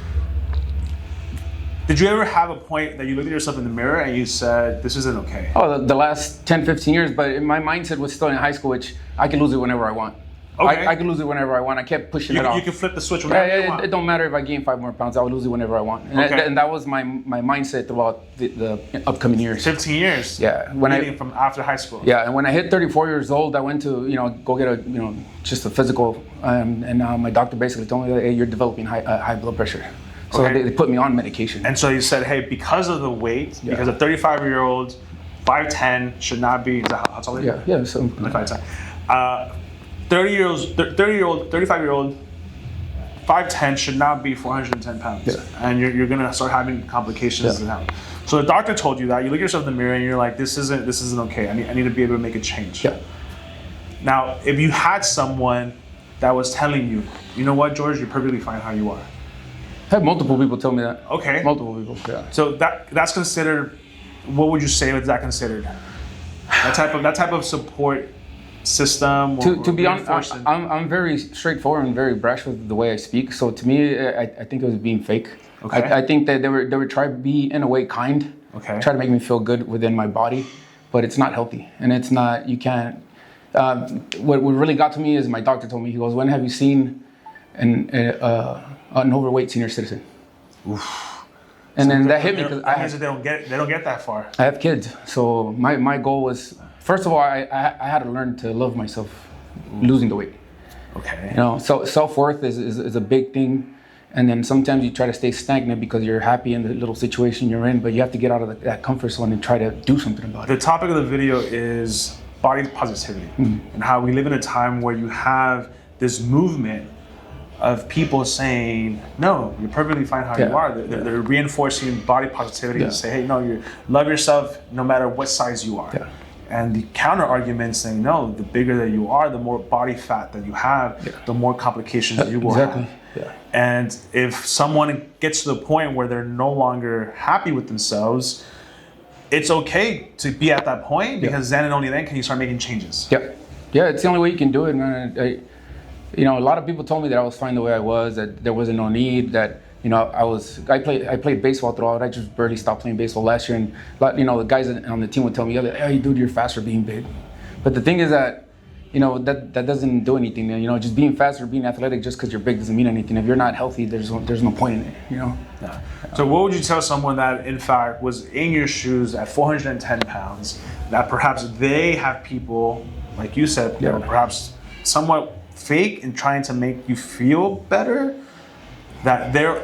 Did you ever have a point that you looked at yourself in the mirror and you said, "This isn't okay"? Oh, the last 10, 15 years, but my mindset was still in high school, which I can lose it whenever I want. Okay. I can lose it whenever I want. I kept pushing it off. You can flip the switch whenever you want. It don't matter if I gain 5 more pounds. I will lose it whenever I want. And, Okay. and that was my mindset throughout the upcoming years. 15 years. Yeah. Meaning from after high school. Yeah, and when I hit 34 years old, I went to go get just a physical, and my doctor basically told me that, hey, you're developing high blood pressure. So Okay. they put me on medication. And so he said, "Hey, because of the weight, Yeah. because a 35-year-old, 5'10" should not be." Is that how tall are you? Yeah. So Like 5'10". 35-year-old, 5'10" should not be 410 pounds. Yeah. And you're gonna start having complications. Yeah. So the doctor told you that. You look at yourself in the mirror and you're like, this isn't okay. I need to be able to make a change. Yeah. Now, if you had someone that was telling you, you know what, George, you're perfectly fine how you are. I had multiple people tell me that. Okay. Multiple people. Yeah. So that's considered. What would you say is that considered? That type of support system. To be honest, reinforcing- I'm very straightforward and very brash with the way I speak. So to me, I think it was being fake. Okay. I think that they were trying to be in a way kind. Okay. Try to make me feel good within my body, but it's not healthy, and it's not. You can't. What really got to me is my doctor told me, he goes, when have you seen an overweight senior citizen? Oof. And then that hit me because they don't get that far. I have kids, so my goal was, first of all, I had to learn to love myself, losing the weight. Okay. You know, so self-worth is a big thing, and then sometimes you try to stay stagnant because you're happy in the little situation you're in, but you have to get out of that comfort zone and try to do something about it. The topic of the video is body positivity, and how we live in a time where you have this movement of people saying, no, you're perfectly fine how you are. They're reinforcing body positivity to say, hey, no, you love yourself no matter what size you are. Yeah. And the counter argument saying, no, the bigger that you are, the more body fat that you have, the more complications you will have. Yeah. And if someone gets to the point where they're no longer happy with themselves, it's okay to be at that point, because then and only then can you start making changes. Yeah, it's the only way you can do it, man. You know, a lot of people told me that I was fine the way I was, that there wasn't no need, that, you know, I played baseball throughout. I just barely stopped playing baseball last year, and, you know, the guys on the team would tell me, hey, dude, you're fast for being big. But the thing is that, you know, that doesn't do anything. You know, just being fast or being athletic just because you're big doesn't mean anything. If you're not healthy, there's no point in it, you know? Yeah. So what would you tell someone that, in fact, was in your shoes at 410 pounds, that perhaps they have people, like you said, that are perhaps somewhat fake and trying to make you feel better, that they're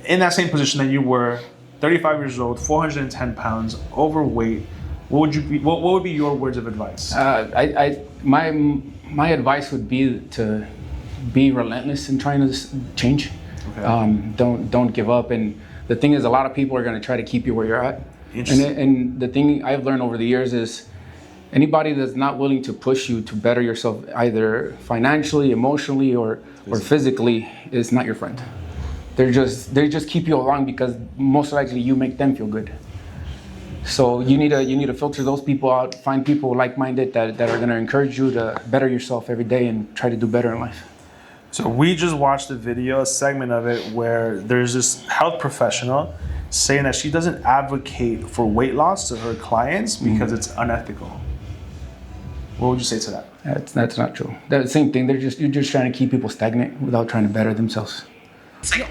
in that same position that you were, 35 years old, 410 pounds, overweight? What would be your words of advice? My advice would be to be relentless in trying to change. Okay. Don't give up. And the thing is, a lot of people are going to try to keep you where you're at. And the thing I've learned over the years is, anybody that's not willing to push you to better yourself, either financially, emotionally, or physically, is not your friend. They just keep you along because most likely you make them feel good. So you need to filter those people out, find people like-minded that are going to encourage you to better yourself every day and try to do better in life. So we just watched a video, a segment of it, where there's this health professional saying that she doesn't advocate for weight loss to her clients because it's unethical. What would you say to that? That's not true. That's the same thing. You're just trying to keep people stagnant without trying to better themselves.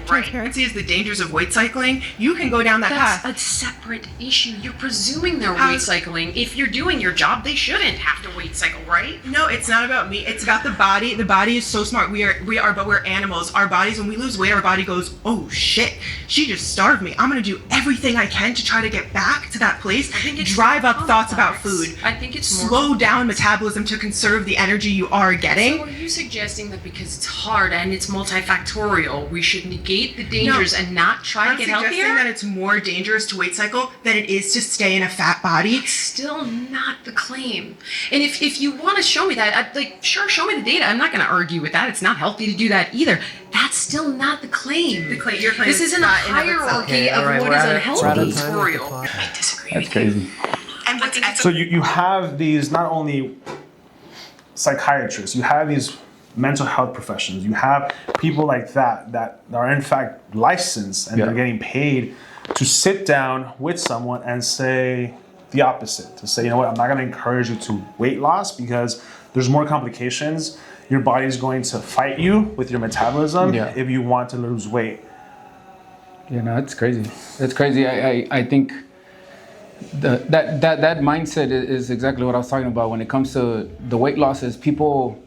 Transparency is the dangers of weight cycling. You can go down that path. That's a separate issue. You're presuming they're weight cycling. If you're doing your job, they shouldn't have to weight cycle, right? No, it's not about me. It's about the body. The body is so smart. But we're animals. Our bodies, when we lose weight, our body goes, oh shit, she just starved me. I'm gonna do everything I can to try to get back to that place. Drive up thoughts about food. I think it's slow down metabolism to conserve the energy you are getting. So are you suggesting that because it's hard and it's multifactorial, we should negate the dangers and not try to get healthier? I'm suggesting that it's more dangerous to weight cycle than it is to stay in a fat body. It's still not the claim. And if you want to show me that, sure, show me the data. I'm not going to argue with that. It's not healthy to do that either. That's still not the claim. Your claim this isn't a hierarchy of what is unhealthy. I disagree. That's crazy. So you have these, not only psychiatrists, you have these mental health professionals, you have people like that are in fact licensed and they're getting paid to sit down with someone and say the opposite, to say, you know what, I'm not going to encourage you to weight loss because there's more complications. Your body's going to fight you with your metabolism if you want to lose weight. Yeah, no, it's crazy. That's crazy. I think that mindset is exactly what I was talking about when it comes to the weight losses. People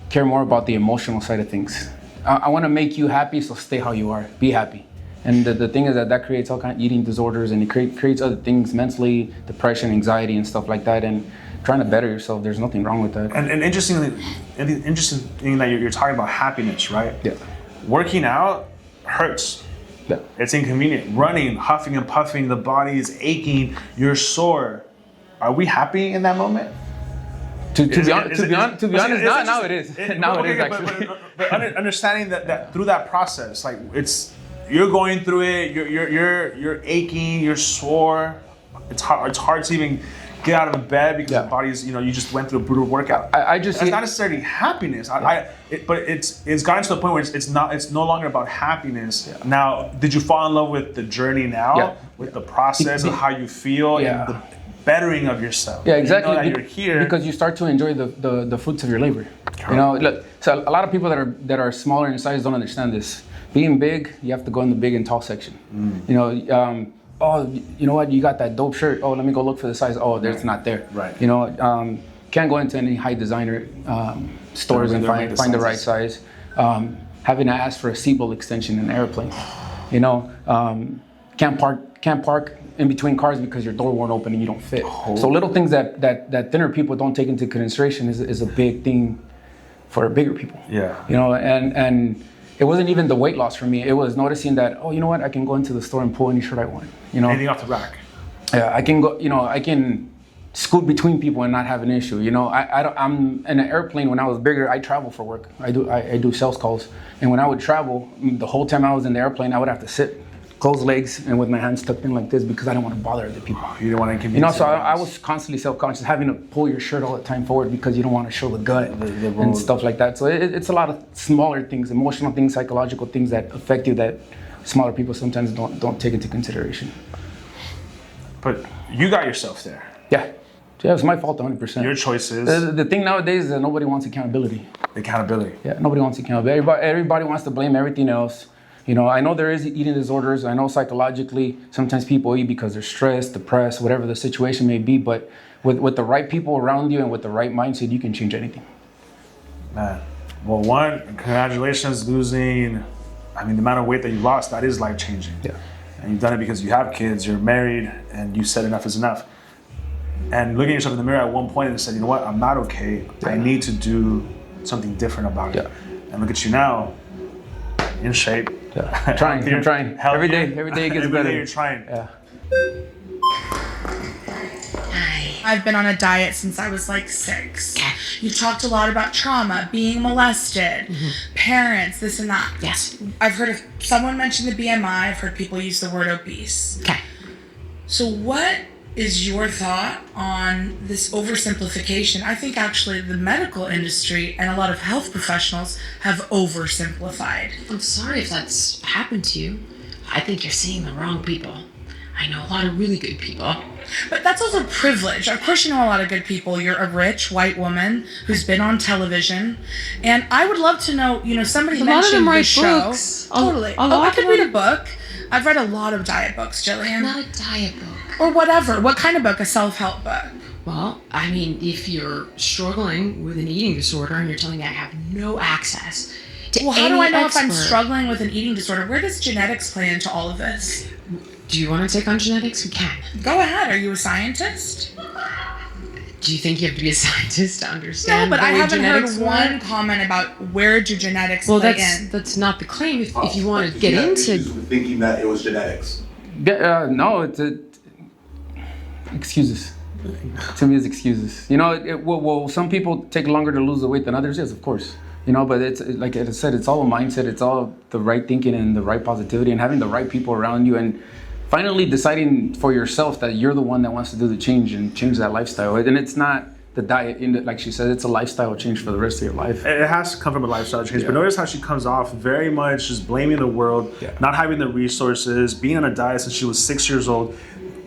care more about the emotional side of things. I want to make you happy, so stay how you are. Be happy. And the thing is that creates all kind of eating disorders, and it creates other things mentally, depression, anxiety, and stuff like that. And trying to better yourself, there's nothing wrong with that. And interesting thing that you're talking about happiness, right? Yeah. Working out hurts. Yeah. It's inconvenient. Running, huffing and puffing, the body is aching, you're sore. Are we happy in that moment? To be honest, now it is. Now it is actually. But understanding that through that process, like you're going through it, you're aching, you're sore. It's hard to even get out of bed because the body's, you just went through a brutal workout. It's not necessarily happiness. But it's gotten to the point where it's no longer about happiness. Yeah. Now, did you fall in love with the journey now, with the process of how you feel? Yeah. bettering of yourself. Yeah, exactly. You know that you're here because you start to enjoy the fruits of your labor. You know, look, so a lot of people that are smaller in size don't understand this. Being big, you have to go in the big and tall section. You know, oh, you know what? You got that dope shirt. Oh, let me go look for the size. Oh, there's not there. Right. You know, can't go into any high designer stores and find the right size. Having to ask for a seatbelt extension in an airplane. You know, can't park in between cars because your door won't open and you don't fit. So little things that thinner people don't take into consideration is a big thing for bigger people. Yeah. You know, and it wasn't even the weight loss for me. It was noticing that, oh, you know what? I can go into the store and pull any shirt I want. You know, anything off the rack. Yeah, I can go. You know, I can scoot between people and not have an issue. You know, I'm in an airplane. When I was bigger, I travel for work. I do sales calls, and when I would travel, the whole time I was in the airplane, I would have to sit, close legs, and with my hands tucked in like this because I didn't want to bother other people. You didn't want to inconvenience. You know, so I was constantly self-conscious, having to pull your shirt all the time forward because you don't want to show the gut and stuff like that. So it's a lot of smaller things, emotional things, psychological things that affect you that smaller people sometimes don't take into consideration. But you got yourself there. Yeah, it was my fault 100%. Your choices. The thing nowadays is that nobody wants accountability. Accountability. Yeah, nobody wants accountability. Everybody wants to blame everything else. You know, I know there is eating disorders. I know psychologically, sometimes people eat because they're stressed, depressed, whatever the situation may be. But with the right people around you and with the right mindset, you can change anything. Man, well, one, congratulations losing. I mean, the amount of weight that you lost, that is life changing. Yeah. And you've done it because you have kids, you're married, and you said enough is enough. And looking at yourself in the mirror at one point and said, you know what, I'm not okay. Yeah. I need to do something different about it. And look at you now, in shape. Yeah. I'm trying. Every day it gets better. Every day you're trying. Yeah. I've been on a diet since I was like 6. You've talked a lot about trauma, being molested, parents, this and that. Yes. I've heard of someone mention the BMI. I've heard people use the word obese. Okay. So what is your thought on this oversimplification? I think actually the medical industry and a lot of health professionals have oversimplified. I'm sorry if that's happened to you. I think you're seeing the wrong people. I know a lot of really good people. But that's also privilege. Of course you know a lot of good people. You're a rich white woman who's been on television. And I would love to know, you know, somebody mentioned the show. Books. Totally. I could read a book. I've read a lot of diet books, Jillian. Not a diet book. Or whatever. What kind of book? A self-help book? Well, I mean, if you're struggling with an eating disorder and you're telling me I have no access to well, how do I know expert, if I'm struggling with an eating disorder? Where does genetics play into all of this? Do you want to take on genetics? We can. Go ahead. Are you a scientist? Do you think you have to be a scientist to understand? No, but I haven't heard work? one comment about where do genetics play in. That's not the claim. If you want to get into thinking that it was genetics. No, it's excuses. To me, it's excuses. You know, well, some people take longer to lose the weight than others. Yes, of course. You know, but it's like I said, it's all a mindset. It's all the right thinking and the right positivity and having the right people around you and finally deciding for yourself that you're the one that wants to do the change and change that lifestyle. And it's not the diet, like she said, it's a lifestyle change for the rest of your life. It has to come from a lifestyle change. But notice how she comes off very much just blaming the world, not having the resources, being on a diet since she was 6 years old.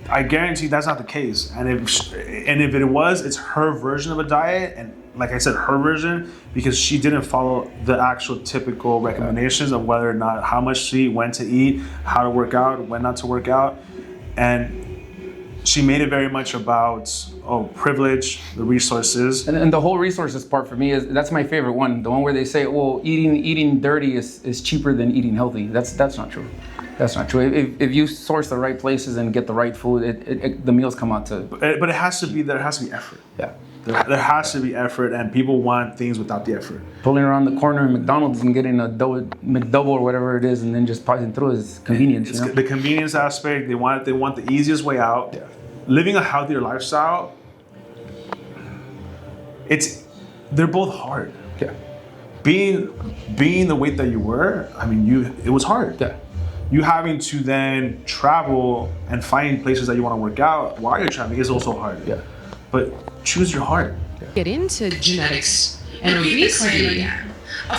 I guarantee that's not the case. And if it was, it's her version of a diet. And like I said, her version, because she didn't follow the actual typical recommendations of whether or not, how much to eat, when to eat, how to work out, when not to work out. And she made it very much about, privilege, the resources. And the whole resources part for me that's my favorite one. The one where they say, well, eating dirty is cheaper than eating healthy. That's not true. That's not true. If you source the right places and get the right food, the meals come out to. But it has to be, there has to be effort. Yeah. There has to be effort, and people want things without the effort. Pulling around the corner in McDonald's and getting a McDouble or whatever it is, and then just passing through is convenience. It's the convenience aspect. They want the easiest way out. Yeah. Living a healthier lifestyle. They're both hard. Yeah. Being the weight that you were, I mean, it was hard. Yeah. You having to then travel and find places that you want to work out while you're traveling is also hard. Yeah. But choose your heart. Get into genetics and obesity.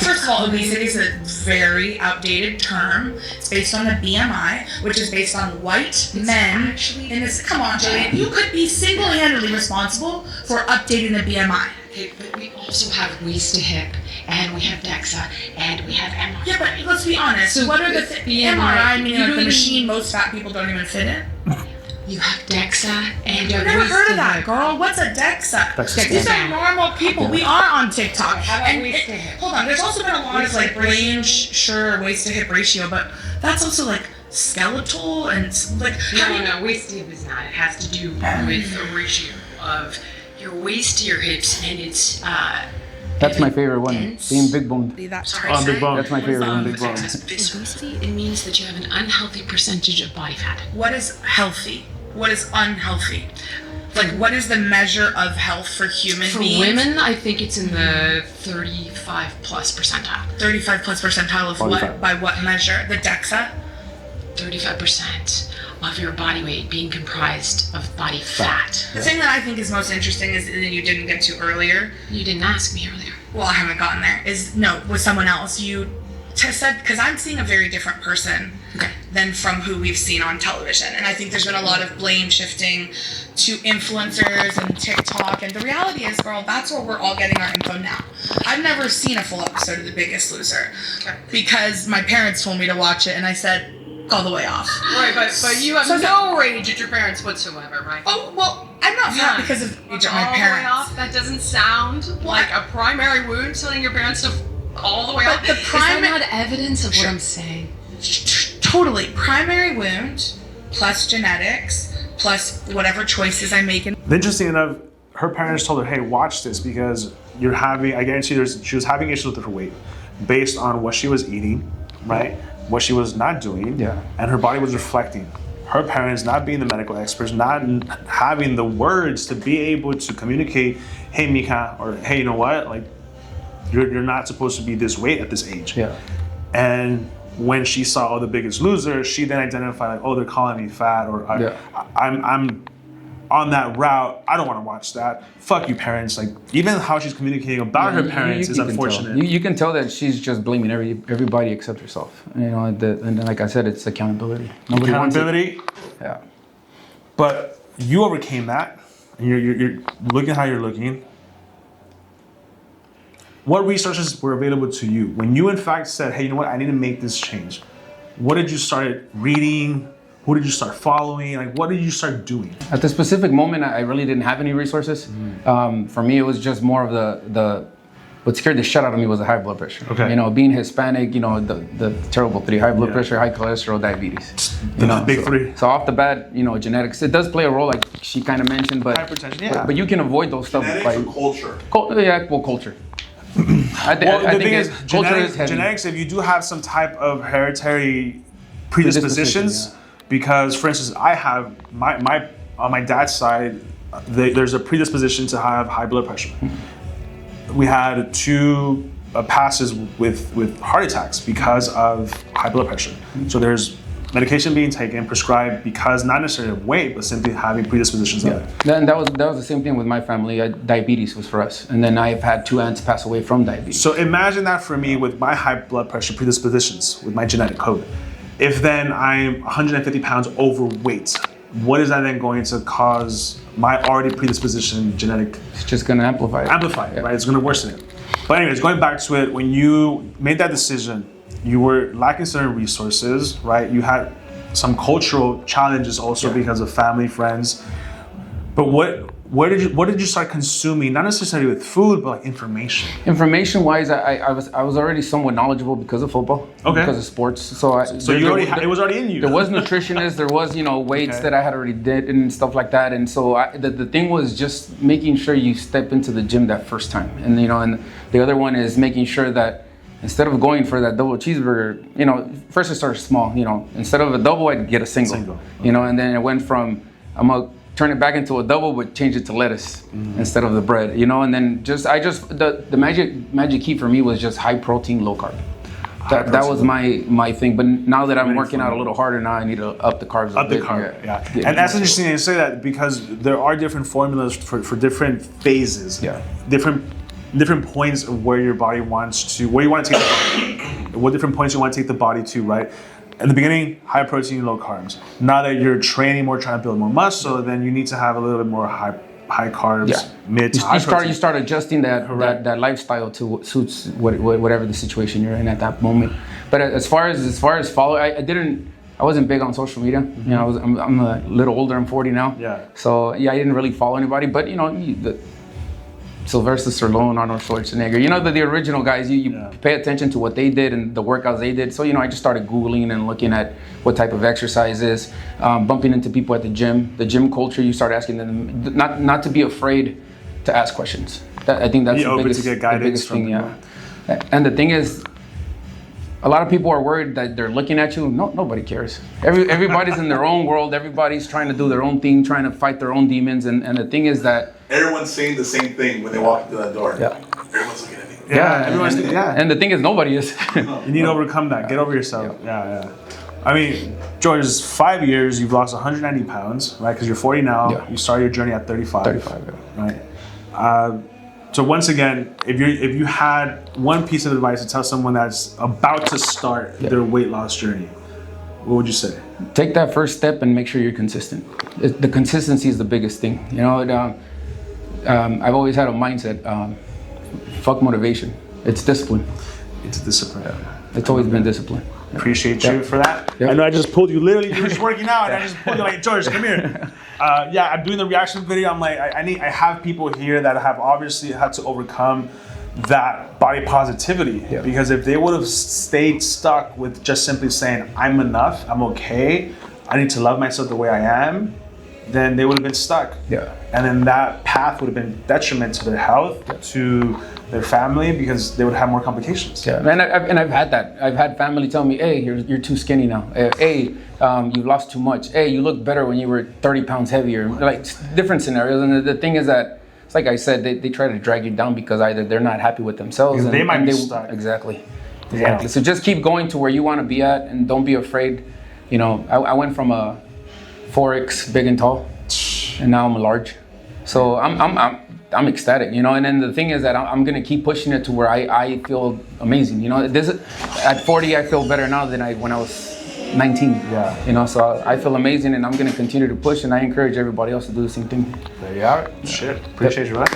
First of all, obesity is a very outdated term. It's based on the BMI, which is based on white men. In this, come on, Jillian, you could be single-handedly responsible for updating the BMI. Okay, but we also have waist to hip, and we have DEXA, and we have MRI. Yeah, but let's be honest. So what are the MRI, meaning like the even- machine most fat people don't even fit in? You have DEXA, and you I've have never waist heard to of that, hip. girl. What's a DEXA? DEXA. These are normal people. We are on TikTok. How about And waist to hip? hold on, there's also been a lot of like sure, waist to hip ratio, but that's also like skeletal and like No, waist to hip is not. It has to do with the ratio of your waist to your hips, and it's That's my favorite one. Being big boned. Big bone. That's my favorite one. Big bone. obesity. It means that you have an unhealthy percentage of body fat. what is healthy? What is unhealthy? Like, what is the measure of health for human For beings? women, I think it's in the 35 plus percentile. 35 plus percentile of 45. what? By what measure? The DEXA? 35% of your body weight being comprised of body fat. The thing that I think is most interesting is that you didn't get to earlier. You didn't ask me earlier. Well, I haven't gotten there. Is no, with someone else. You said, because I'm seeing a very different person than from who we've seen on television. And I think there's been a lot of blame shifting to influencers and TikTok. And the reality is, girl, that's where we're all getting our info now. I've never seen a full episode of The Biggest Loser because my parents told me to watch it and I said, all the way off. Right, but you have no rage at your parents whatsoever, right? Oh, well, I'm not fat because of age of my all the way parents. off? That doesn't sound like a primary wound telling your parents to all the way But off. the Is that primary- not evidence of what I'm saying? Totally. Primary wound plus genetics plus whatever choices I make. Interesting enough, her parents told her, hey, watch this because you're having, I guarantee she was having issues with her weight based on what she was eating, right? What she was not doing, and her body was reflecting. Her parents not being the medical experts, not having the words to be able to communicate, hey, Mika, or hey, you know what? Like, you're not supposed to be this weight at this age. Yeah. And when she saw The Biggest Loser, she then identified like, oh, they're calling me fat, or I'm on that route. I don't want to watch that. Fuck you, parents. Like, even how she's communicating about her parents is you can unfortunate. tell. You can tell that she's just blaming everybody except herself. You know, and then, like I said, it's accountability. Nobody wants it. Accountability. Yeah. But you overcame that, and you're looking how you're looking. What resources were available to you when you, in fact, said, "Hey, you know what? I need to make this change." What did you start reading? Who did you start following? Like, what did you start doing? At the specific moment, I really didn't have any resources. For me, it was just more of the what scared the shit out of me was the high blood pressure. Okay. You know, being Hispanic, you know, the terrible three: high blood pressure, high cholesterol, diabetes. You know, big three. So off the bat, you know, genetics, it does play a role, like she kind of mentioned, but Hypertension, yeah. but you can avoid those stuff Genetics by or culture? culture. I The think thing is, culture is heavy. genetics, if you do have some type of hereditary predispositions, because, for instance, I have my on my dad's side, there's a predisposition to have high blood pressure. We had 2 passes with heart attacks because of high blood pressure. So there's medication being taken, prescribed because not necessarily of weight, but simply having predispositions of it. Then that was the same thing with my family. Diabetes was for us, and then I've had 2 aunts pass away from diabetes. So imagine that for me with my high blood pressure predispositions, with my genetic code. If then I'm 150 pounds overweight, what is that then going to cause my already predisposition genetic? It's just going to amplify it. Right? It's going to worsen it. But anyways, going back to it, when you made that decision, you were lacking certain resources, right? You had some cultural challenges also because of family, friends. But what did you start consuming? Not necessarily with food, but like information. Information wise, I was already somewhat knowledgeable because of football, because of sports. So it was already in you. There was nutritionists, there was weights that I had already did and stuff like that. And so the thing was just making sure you step into the gym that first time. And and the other one is making sure that instead of going for that double cheeseburger, first I started small. Instead of a double, I'd get a single. And then it went from I'm gonna turn it back into a double, but change it to lettuce instead of the bread. And then the magic key for me was just high protein, low carb. That was my thing. But now that I'm working out a little harder, now I need to up the carbs. Up the carb, yeah. And that's interesting that you say that because there are different formulas for different phases. Yeah. Different different points of where your body wants to, where you want to take the body, what different points you want to take the body to, right? In the beginning, high protein, low carbs. Now that you're training more, trying to build more muscle, then you need to have a little bit more high carbs, mid to high protein. You start adjusting that lifestyle to suits whatever the situation you're in at that moment. But as far as follow, I wasn't big on social media. You know, I'm a little older. I'm 40 now. Yeah. So yeah, I didn't really follow anybody. But you know, Sylvester Stallone, Arnold Schwarzenegger. You know, the original guys. You pay attention to what they did and the workouts they did. So you know, I just started Googling and looking at what type of exercise is, bumping into people at the gym culture. You start asking them not to be afraid to ask questions. I think that's the biggest thing. Yeah. And the thing is, a lot of people are worried that they're looking at you. No, nobody cares. Everybody's in their own world. Everybody's trying to do their own thing, trying to fight their own demons. And the thing is that everyone's saying the same thing when they walk through that door. Yeah. Everyone's looking at me. And the thing is, nobody is. You need to overcome that. Get over yourself. Yeah. I mean, George, it's 5 years. You've lost 190 pounds, right? Because you're 40 now. Yeah. You started your journey at 35. 35, yeah. Right? So once again, if you had one piece of advice to tell someone that's about to start their weight loss journey, what would you say? Take that first step and make sure you're consistent. The consistency is the biggest thing. You know, I've always had a mindset, fuck motivation. It's discipline. It's discipline. Yeah. It's always been discipline. Appreciate you for that. Yep. I know I just pulled you, literally, you were just working out, and I just pulled you like, George, come here. I'm doing the reaction video. I'm like, I have people here that have obviously had to overcome that body positivity. Yeah. Because if they would have stayed stuck with just simply saying, I'm enough, I'm okay, I need to love myself the way I am, then they would have been stuck. Yeah. And then that path would have been detriment to their health, to their family, because they would have more complications. Yeah, and I've had that. I've had family tell me, "Hey, you're too skinny now. Hey, you lost too much. Hey, you look better when you were 30 pounds heavier." Like different scenarios. And the thing is that, it's like I said, they try to drag you down because either they're not happy with themselves, and they might be stuck. Exactly. So just keep going to where you want to be at, and don't be afraid. You know, I went from a 4X big and tall, and now I'm a large. So I'm ecstatic, you know. And then the thing is that I'm gonna keep pushing it to where I feel amazing, you know. At 40, I feel better now than when I was 19. Yeah. You know, so I feel amazing, and I'm gonna continue to push, and I encourage everybody else to do the same thing. There you are. Yeah. Shit. Appreciate you, right?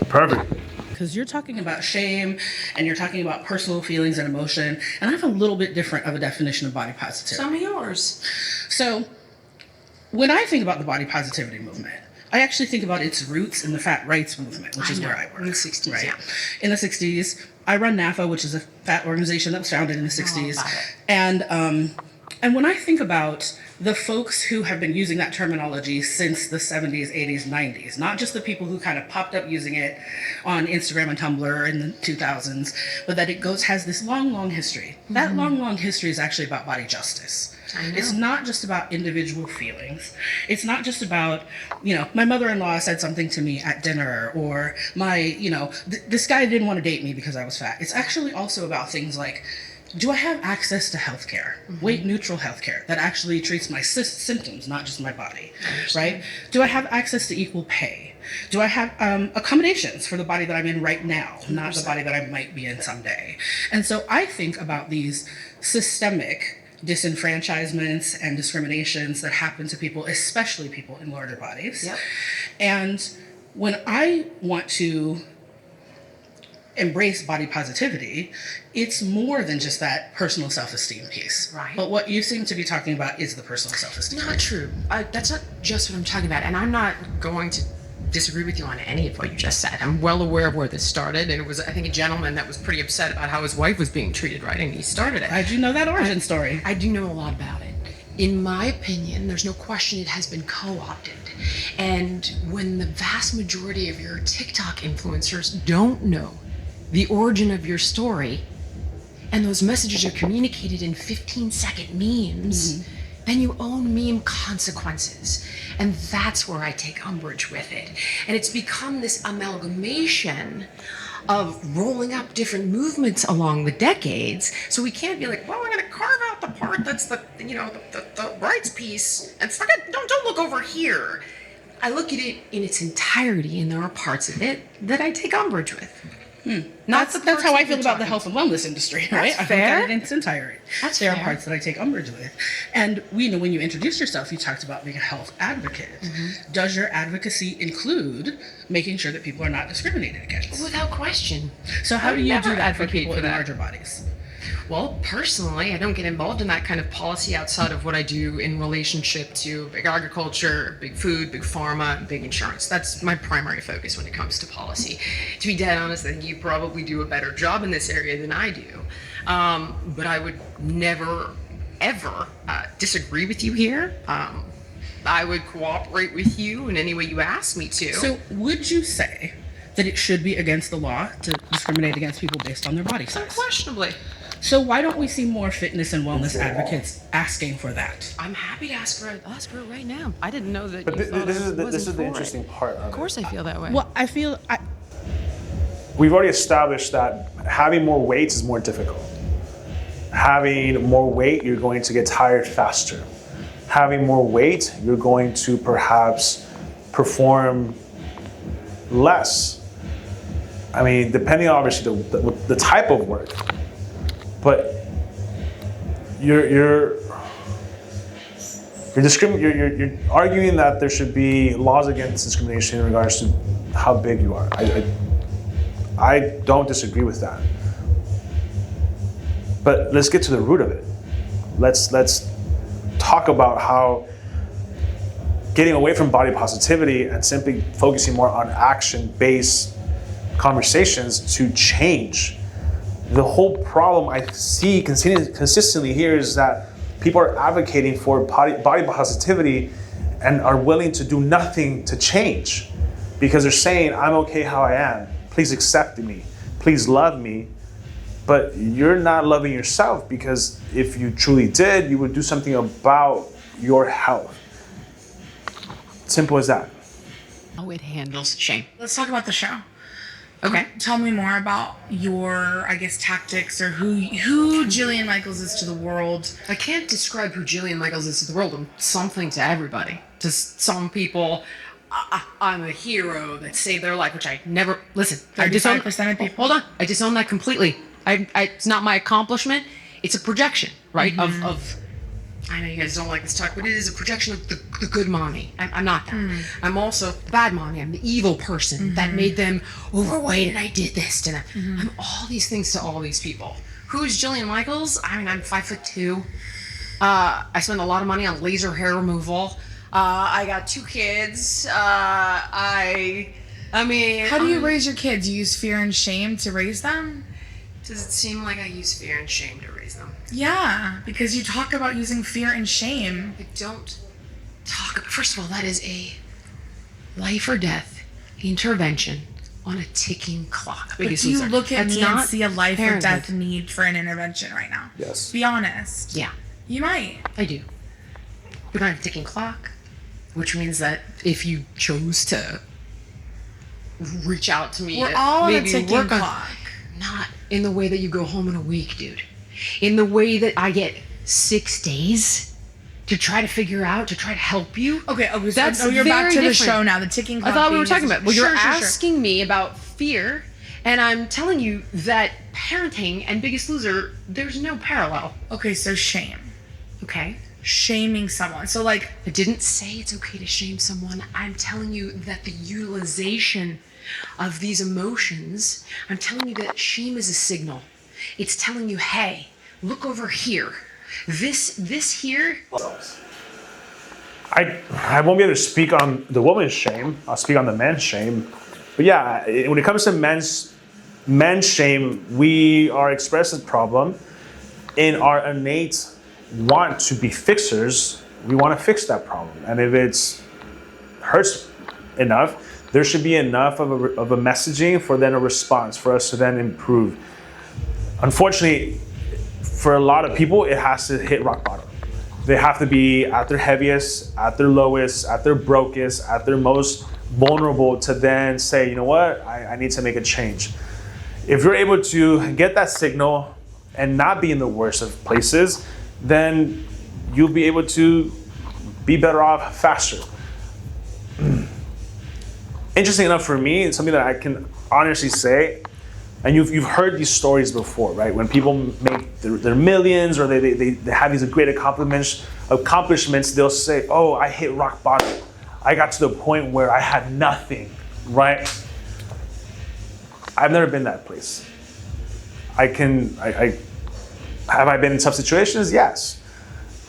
Perfect. Because you're talking about shame and you're talking about personal feelings and emotion, and I have a little bit different of a definition of body positivity. Some of yours. So when I think about the body positivity movement, I actually think about its roots in the fat rights movement, which is where I work. In the 60s, right? yeah. In the 60s, I run NAFA, which is a fat organization that was founded in the 60s. And when I think about the folks who have been using that terminology since the 70s, 80s, 90s, not just the people who kind of popped up using it on Instagram and Tumblr in the 2000s, but that it has this long history. Mm-hmm. That long history is actually about body justice. It's not just about individual feelings. It's not just about, you know, my mother-in-law said something to me at dinner, or my, you know, this guy didn't want to date me because I was fat. It's actually also about things like, do I have access to healthcare, weight-neutral healthcare that actually treats my symptoms, not just my body, right? Do I have access to equal pay? Do I have accommodations for the body that I'm in right now, not the body that I might be in someday? And so I think about these systemic disenfranchisements and discriminations that happen to people, especially people in larger bodies. Yep. And when I want to embrace body positivity, it's more than just that personal self-esteem piece. Right. But what you seem to be talking about is the personal self-esteem. Not true. That's not just what I'm talking about. And I'm not going to disagree with you on any of what you just said. I'm well aware of where this started, and it was, I think, a gentleman that was pretty upset about how his wife was being treated, right? And he started it. I do know that origin story. I do know a lot about it. In my opinion, there's no question it has been co-opted. And when the vast majority of your TikTok influencers don't know the origin of your story, and those messages are communicated in 15-second memes, then you own meme consequences. And that's where I take umbrage with it. And it's become this amalgamation of rolling up different movements along the decades. So we can't be like, well, we're gonna carve out the part that's the rights piece, and don't look over here. I look at it in its entirety, and there are parts of it that I take umbrage with. That's how I feel about the health and wellness industry, right? That's I fair. look at it in its entirety. There are parts that I take umbrage with. And we know when you introduced yourself, you talked about being a health advocate. Does your advocacy include making sure that people are not discriminated against? Without question. So how I do you never do that for advocate people for in that. larger bodies? Well, personally, I don't get involved in that kind of policy outside of what I do in relationship to big agriculture, big food, big pharma, and big insurance. That's my primary focus when it comes to policy. To be dead honest, I think you probably do a better job in this area than I do. But I would never, ever disagree with you here. I would cooperate with you in any way you ask me to. So would you say that it should be against the law to discriminate against people based on their body size? Unquestionably. So why don't we see more fitness and wellness advocates asking for that? I'm happy to ask for it right now. I didn't know that. But you thought this I is the wasn't for it. interesting part of it. Of course, I feel that way. Well, I feel We've already established that having more weight is more difficult. Having more weight, you're going to get tired faster. Having more weight, you're going to perhaps perform less. I mean, depending on obviously the type of work, but you're arguing that there should be laws against discrimination in regards to how big you are. I don't disagree with that. But let's get to the root of it. Let's talk about how getting away from body positivity and simply focusing more on action-based conversations to change. The whole problem I see consistently here is that people are advocating for body positivity and are willing to do nothing to change because they're saying, I'm okay how I am. Please accept me. Please love me. But you're not loving yourself because if you truly did, you would do something about your health. Simple as that. How it handles shame. Let's talk about the show. Okay. Tell me more about your, I guess, tactics or who Jillian Michaels is to the world. I can't describe who Jillian Michaels is to the world. I'm something to everybody. To some people, I'm a hero that saved their life, which I never... Listen, 35% of people. Hold on. I disown that completely. It's not my accomplishment. It's a projection, right? Of I know you guys don't like this talk, but it is a projection of the good mommy. I'm not that. I'm also the bad mommy. I'm the evil person that made them overweight and I did this to them. I'm all these things to all these people. Who's Jillian Michaels? I mean, I'm 5'2". I spend a lot of money on laser hair removal. I got 2 kids. I mean... How do you raise your kids? You use fear and shame to raise them? Does it seem like I use fear and shame to raise them? Yeah, because you talk about using fear and shame. I don't talk... First of all, that is a life or death intervention on a ticking clock. But do you look at me and see a life or death need for an intervention right now? Yes. Be honest. Yeah. You might. I do. We don't have a ticking clock, which means that if you chose to reach out to me, we're all on a maybe ticking work on, clock. not in the way that you go home in a week, dude. In the way that I get 6 days to try to figure out, to try to help you. Okay, so that's you're back to very the different. show now, the ticking clock. I thought we were being- talking about. Well, you're Sure. asking me about fear, and I'm telling you that parenting and Biggest Loser, there's no parallel. Okay, so shame. Okay. Shaming someone. So like, I didn't say it's okay to shame someone. I'm telling you that the utilization of these emotions, I'm telling you that shame is a signal. It's telling you, hey, look over here. This here. I won't be able to speak on the woman's shame. I'll speak on the man's shame. But yeah, when it comes to men's shame, we are expressing this problem in our innate want to be fixers. We want to fix that problem. And if it's hurts enough, there should be enough of a messaging for then a response for us to then improve. Unfortunately, for a lot of people, it has to hit rock bottom. They have to be at their heaviest, at their lowest, at their brokest, at their most vulnerable to then say, you know what, I need to make a change. If you're able to get that signal and not be in the worst of places, then you'll be able to be better off faster. interesting enough for me, it's something that I can honestly say, and you've heard these stories before, right? When people make their millions or they have these great accomplishments, they'll say, oh, I hit rock bottom. I got to the point where I had nothing, right? I've never been that place. Have I been in tough situations? Yes.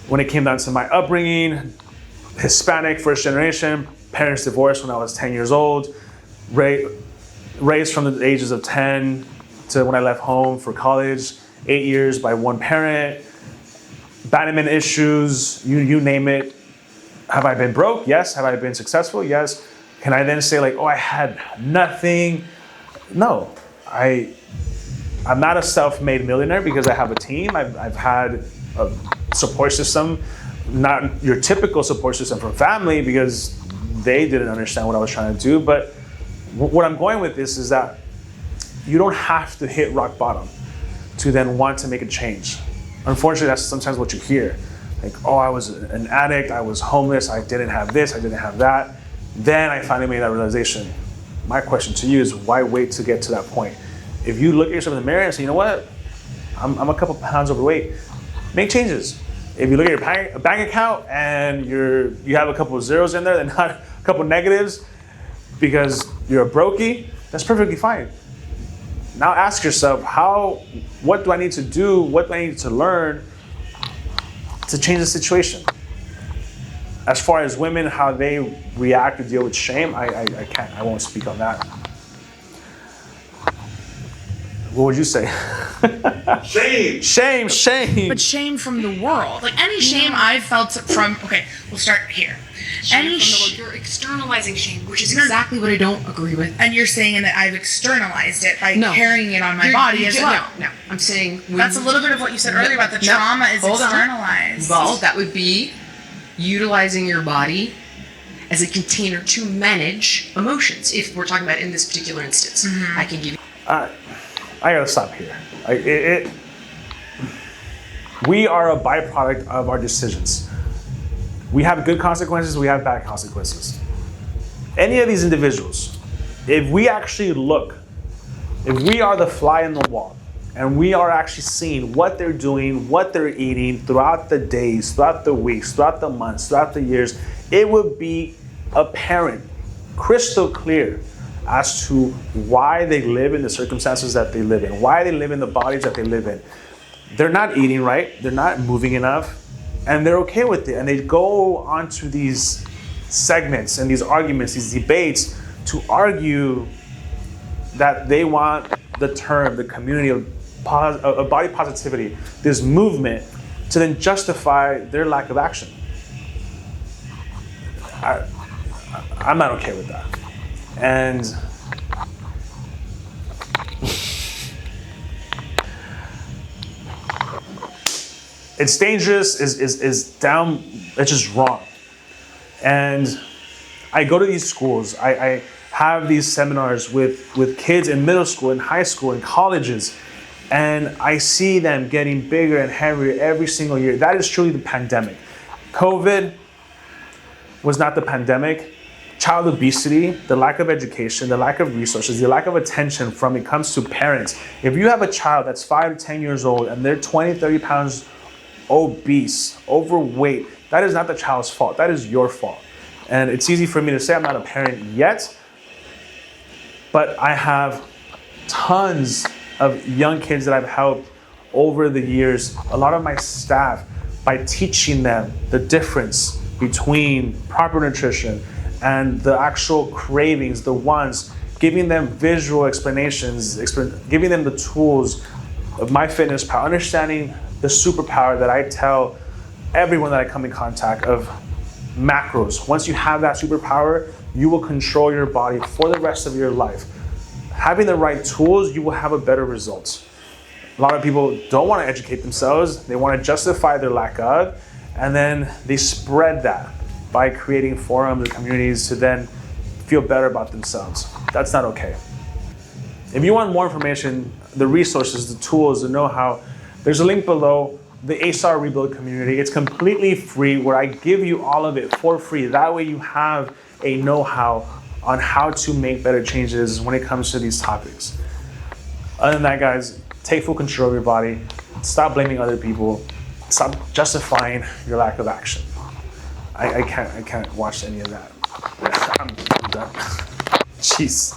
When it came down to my upbringing, Hispanic, first generation, parents divorced when I was 10 years old, raised from the ages of 10 to when I left home for college, 8 years by one parent, abandonment issues, you name it. Have I been broke? Yes. Have I been successful? Yes. Can I then say like, oh, I had nothing? No. I'm not a self-made millionaire because I have a team. I've had a support system, not your typical support system from family because they didn't understand what I was trying to do. But what I'm going with this is that you don't have to hit rock bottom to then want to make a change. Unfortunately, that's sometimes what you hear. Like, oh, I was an addict, I was homeless, I didn't have this, I didn't have that. Then I finally made that realization. My question to you is, why wait to get to that point? If you look at yourself in the mirror and say, you know what, I'm a couple pounds overweight, make changes. If you look at your bank account and you have a couple of zeros in there, then not a couple of negatives because you're a brokey, that's perfectly fine. Now ask yourself, what do I need to do? What do I need to learn to change the situation? As far as women, how they react or deal with shame, I won't speak on that. What would you say? Shame. But shame from the world. Like any shame I've felt from, okay, we'll start here. You're externalizing shame, which is exactly what I don't agree with. And you're saying that I've externalized it by carrying it on my body as well. No, I'm saying... That's a little bit of what you said earlier about the trauma is externalized. Well, that would be utilizing your body as a container to manage emotions. If we're talking about in this particular instance, I can give you... I gotta stop here. We are a byproduct of our decisions. We have good consequences, we have bad consequences. Any of these individuals, if we actually look, if we are the fly in the wall, and we are actually seeing what they're doing, what they're eating throughout the days, throughout the weeks, throughout the months, throughout the years, it would be apparent, crystal clear, as to why they live in the circumstances that they live in, why they live in the bodies that they live in. They're not eating right, they're not moving enough, and they're okay with it. And they go onto these segments and these arguments, these debates, to argue that they want the community of body positivity, this movement, to then justify their lack of action. I'm not okay with that. And it's dangerous, is down, it's just wrong. And I go to these schools, I have these seminars with kids in middle school, in high school, in colleges, and I see them getting bigger and heavier every single year. That is truly the pandemic. COVID was not the pandemic. Child obesity, the lack of education, the lack of resources, the lack of attention from it comes to parents. If you have a child that's 5 to 10 years old and they're 20, 30 pounds obese, overweight, that is not the child's fault. That is your fault. And it's easy for me to say I'm not a parent yet, but I have tons of young kids that I've helped over the years, a lot of my staff, by teaching them the difference between proper nutrition and the actual cravings, the wants, giving them visual explanations, giving them the tools of my fitness power, understanding the superpower that I tell everyone that I come in contact of macros. Once you have that superpower, you will control your body for the rest of your life. Having the right tools, you will have a better result. A lot of people don't want to educate themselves. They want to justify their lack of, and then they spread that by creating forums and communities to then feel better about themselves. That's not okay. If you want more information, the resources, the tools, the know-how, there's a link below, the Asaro Rebuild community. It's completely free, where I give you all of it for free. That way you have a know-how on how to make better changes when it comes to these topics. Other than that, guys, take full control of your body. Stop blaming other people. Stop justifying your lack of action. I can't watch any of that. I'm done. Jeez.